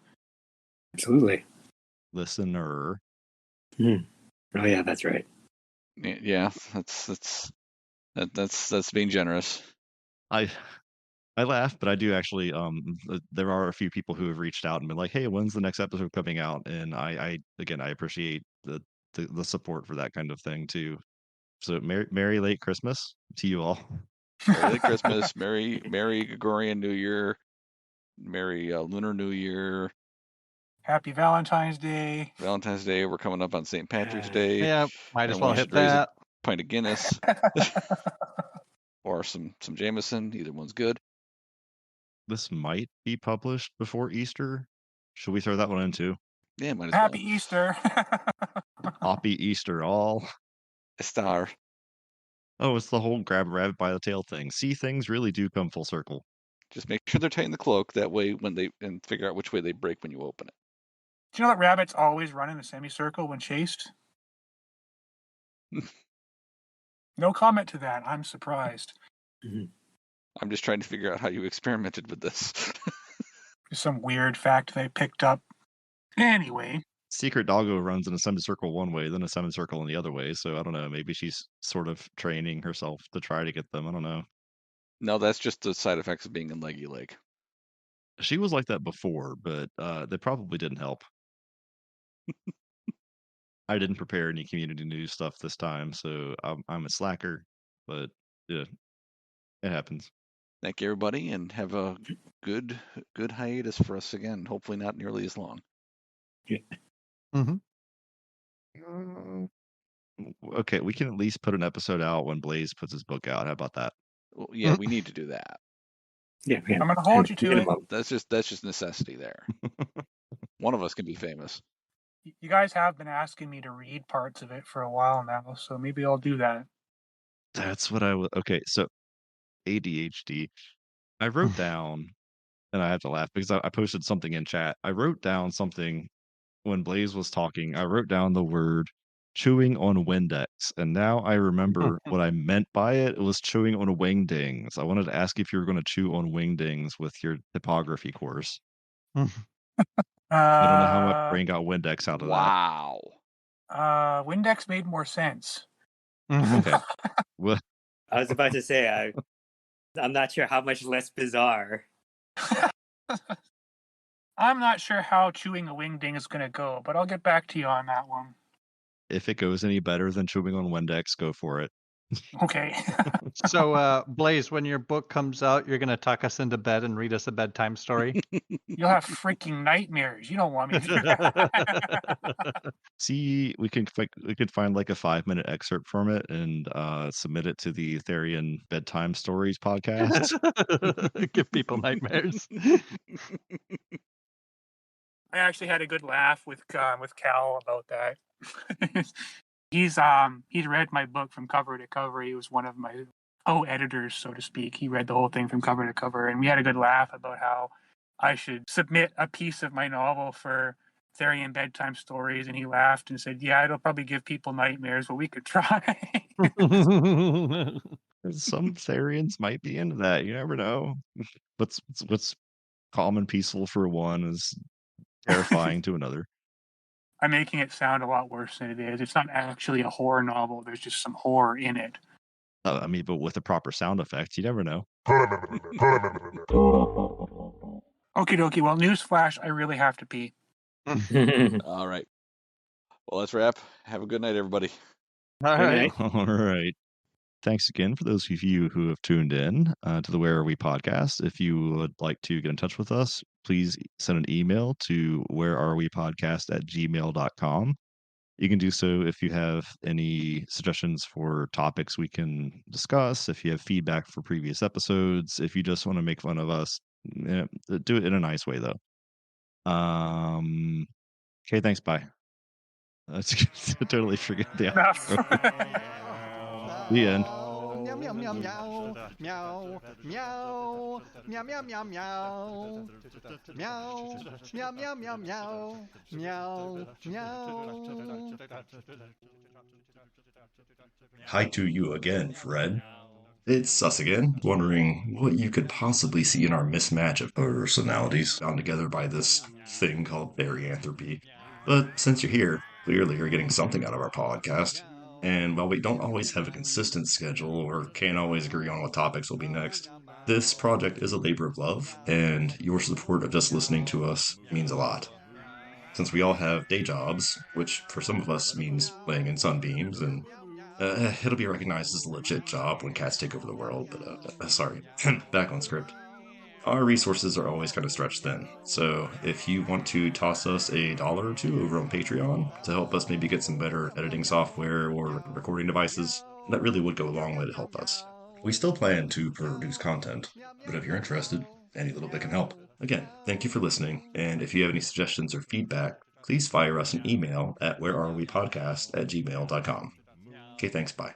Absolutely. Listener. Oh yeah, that's right. Yeah, that's being generous. I laugh, but I do actually. There are a few people who have reached out and been like, "Hey, when's the next episode coming out?" And I again, I appreciate the support for that kind of thing too. So, merry late Christmas to you all. Merry late Christmas, merry Gregorian New Year, merry Lunar New Year. Happy Valentine's Day. Valentine's Day. We're coming up on St. Patrick's Day. Yeah, might as and well we hit should raise that. a pint of Guinness or some Jameson. Either one's good. This might be published before Easter. Should we throw that one in too? Yeah, might as Happy well. Easter. Happy Easter, all. A star. Oh, it's the whole grab a rabbit by the tail thing. See, things really do come full circle. Just make sure they're tight in the cloak. That way, and figure out which way they break when you open it. Do you know that rabbits always run in a semicircle when chased? No comment to that. I'm surprised. I'm just trying to figure out how you experimented with this. Some weird fact they picked up. Anyway. Secret Doggo runs in a semicircle one way, then a semicircle in the other way. So I don't know. Maybe she's sort of training herself to try to get them. I don't know. No, that's just the side effects of being in Leggy Lake. She was like that before, but they probably didn't help. I didn't prepare any community news stuff this time, so I'm a slacker. But yeah, it happens. Thank you, everybody, and have a good hiatus for us again. Hopefully, not nearly as long. Yeah. Okay, we can at least put an episode out when Blayz puts his book out. How about that? Well, yeah, we need to do that. Yeah, I'm going to hold you to it. That's just necessity there. One of us can be famous. You guys have been asking me to read parts of it for a while now, so maybe I'll do that. That's what I was. Okay, so ADHD. I wrote down, and I have to laugh because I posted something in chat. I wrote down something when Blayz was talking. I wrote down the word chewing on Windex, and now I remember what I meant by it. It was chewing on wingdings. I wanted to ask if you were going to chew on wingdings with your typography course. I don't know how my brain got Windex out of Wow. Windex made more sense. that. Okay. Well, I was about to say, I'm not sure how much less bizarre. I'm not sure how chewing a wingding is going to go, but I'll get back to you on that one. if it goes any better than chewing on Windex, go for it. Okay. So, Blayz, when your book comes out, you're going to tuck us into bed and read us a bedtime story? You'll have freaking nightmares. You don't want me to. See, we could find like a 5-minute excerpt from it and submit it to the Therian Bedtime Stories podcast. Give people nightmares. I actually had a good laugh with Cal about that. He's read my book from cover to cover. He was one of my editors, so to speak. He read the whole thing from cover to cover, and we had a good laugh about how I should submit a piece of my novel for Therian Bedtime Stories, and he laughed and said, "Yeah, it'll probably give people nightmares, but we could try." Some Therians might be into that. You never know. What's calm and peaceful for one is terrifying to another. I'm making it sound a lot worse than it is. It's not actually a horror novel. There's just some horror in it. I mean, but with the proper sound effects, you never know. Okie dokie. Well, newsflash, I really have to pee. All right. Well, let's wrap. Have a good night, everybody. All right. All right. Thanks again for those of you who have tuned in to the Where Are We podcast. If you would like to get in touch with us, please send an email to wherearewepodcast@gmail.com. You can do so if you have any suggestions for topics we can discuss, if you have feedback for previous episodes, if you just want to make fun of us. Do it in a nice way, though. Okay, thanks. Bye. Let's totally forget the outro. The end. Meow meow meow meow meow meow meow meow meow meow meow meow meow meow meow meow. Hi to you again, Fred. It's us again, wondering what you could possibly see in our mismatch of personalities bound together by this thing called therianthropy. But since you're here, clearly you're getting something out of our podcast. And while we don't always have a consistent schedule or can't always agree on what topics will be next, this project is a labor of love, and your support of just listening to us means a lot. Since we all have day jobs, which for some of us means laying in sunbeams, and it'll be recognized as a legit job when cats take over the world, but sorry, back on script. Our resources are always kind of stretched thin, so if you want to toss us $1 or $2 over on Patreon to help us maybe get some better editing software or recording devices, that really would go a long way to help us. We still plan to produce content, but if you're interested, any little bit can help. Again, thank you for listening, and if you have any suggestions or feedback, please fire us an email at wherearewepodcast@gmail.com. Okay, thanks, bye.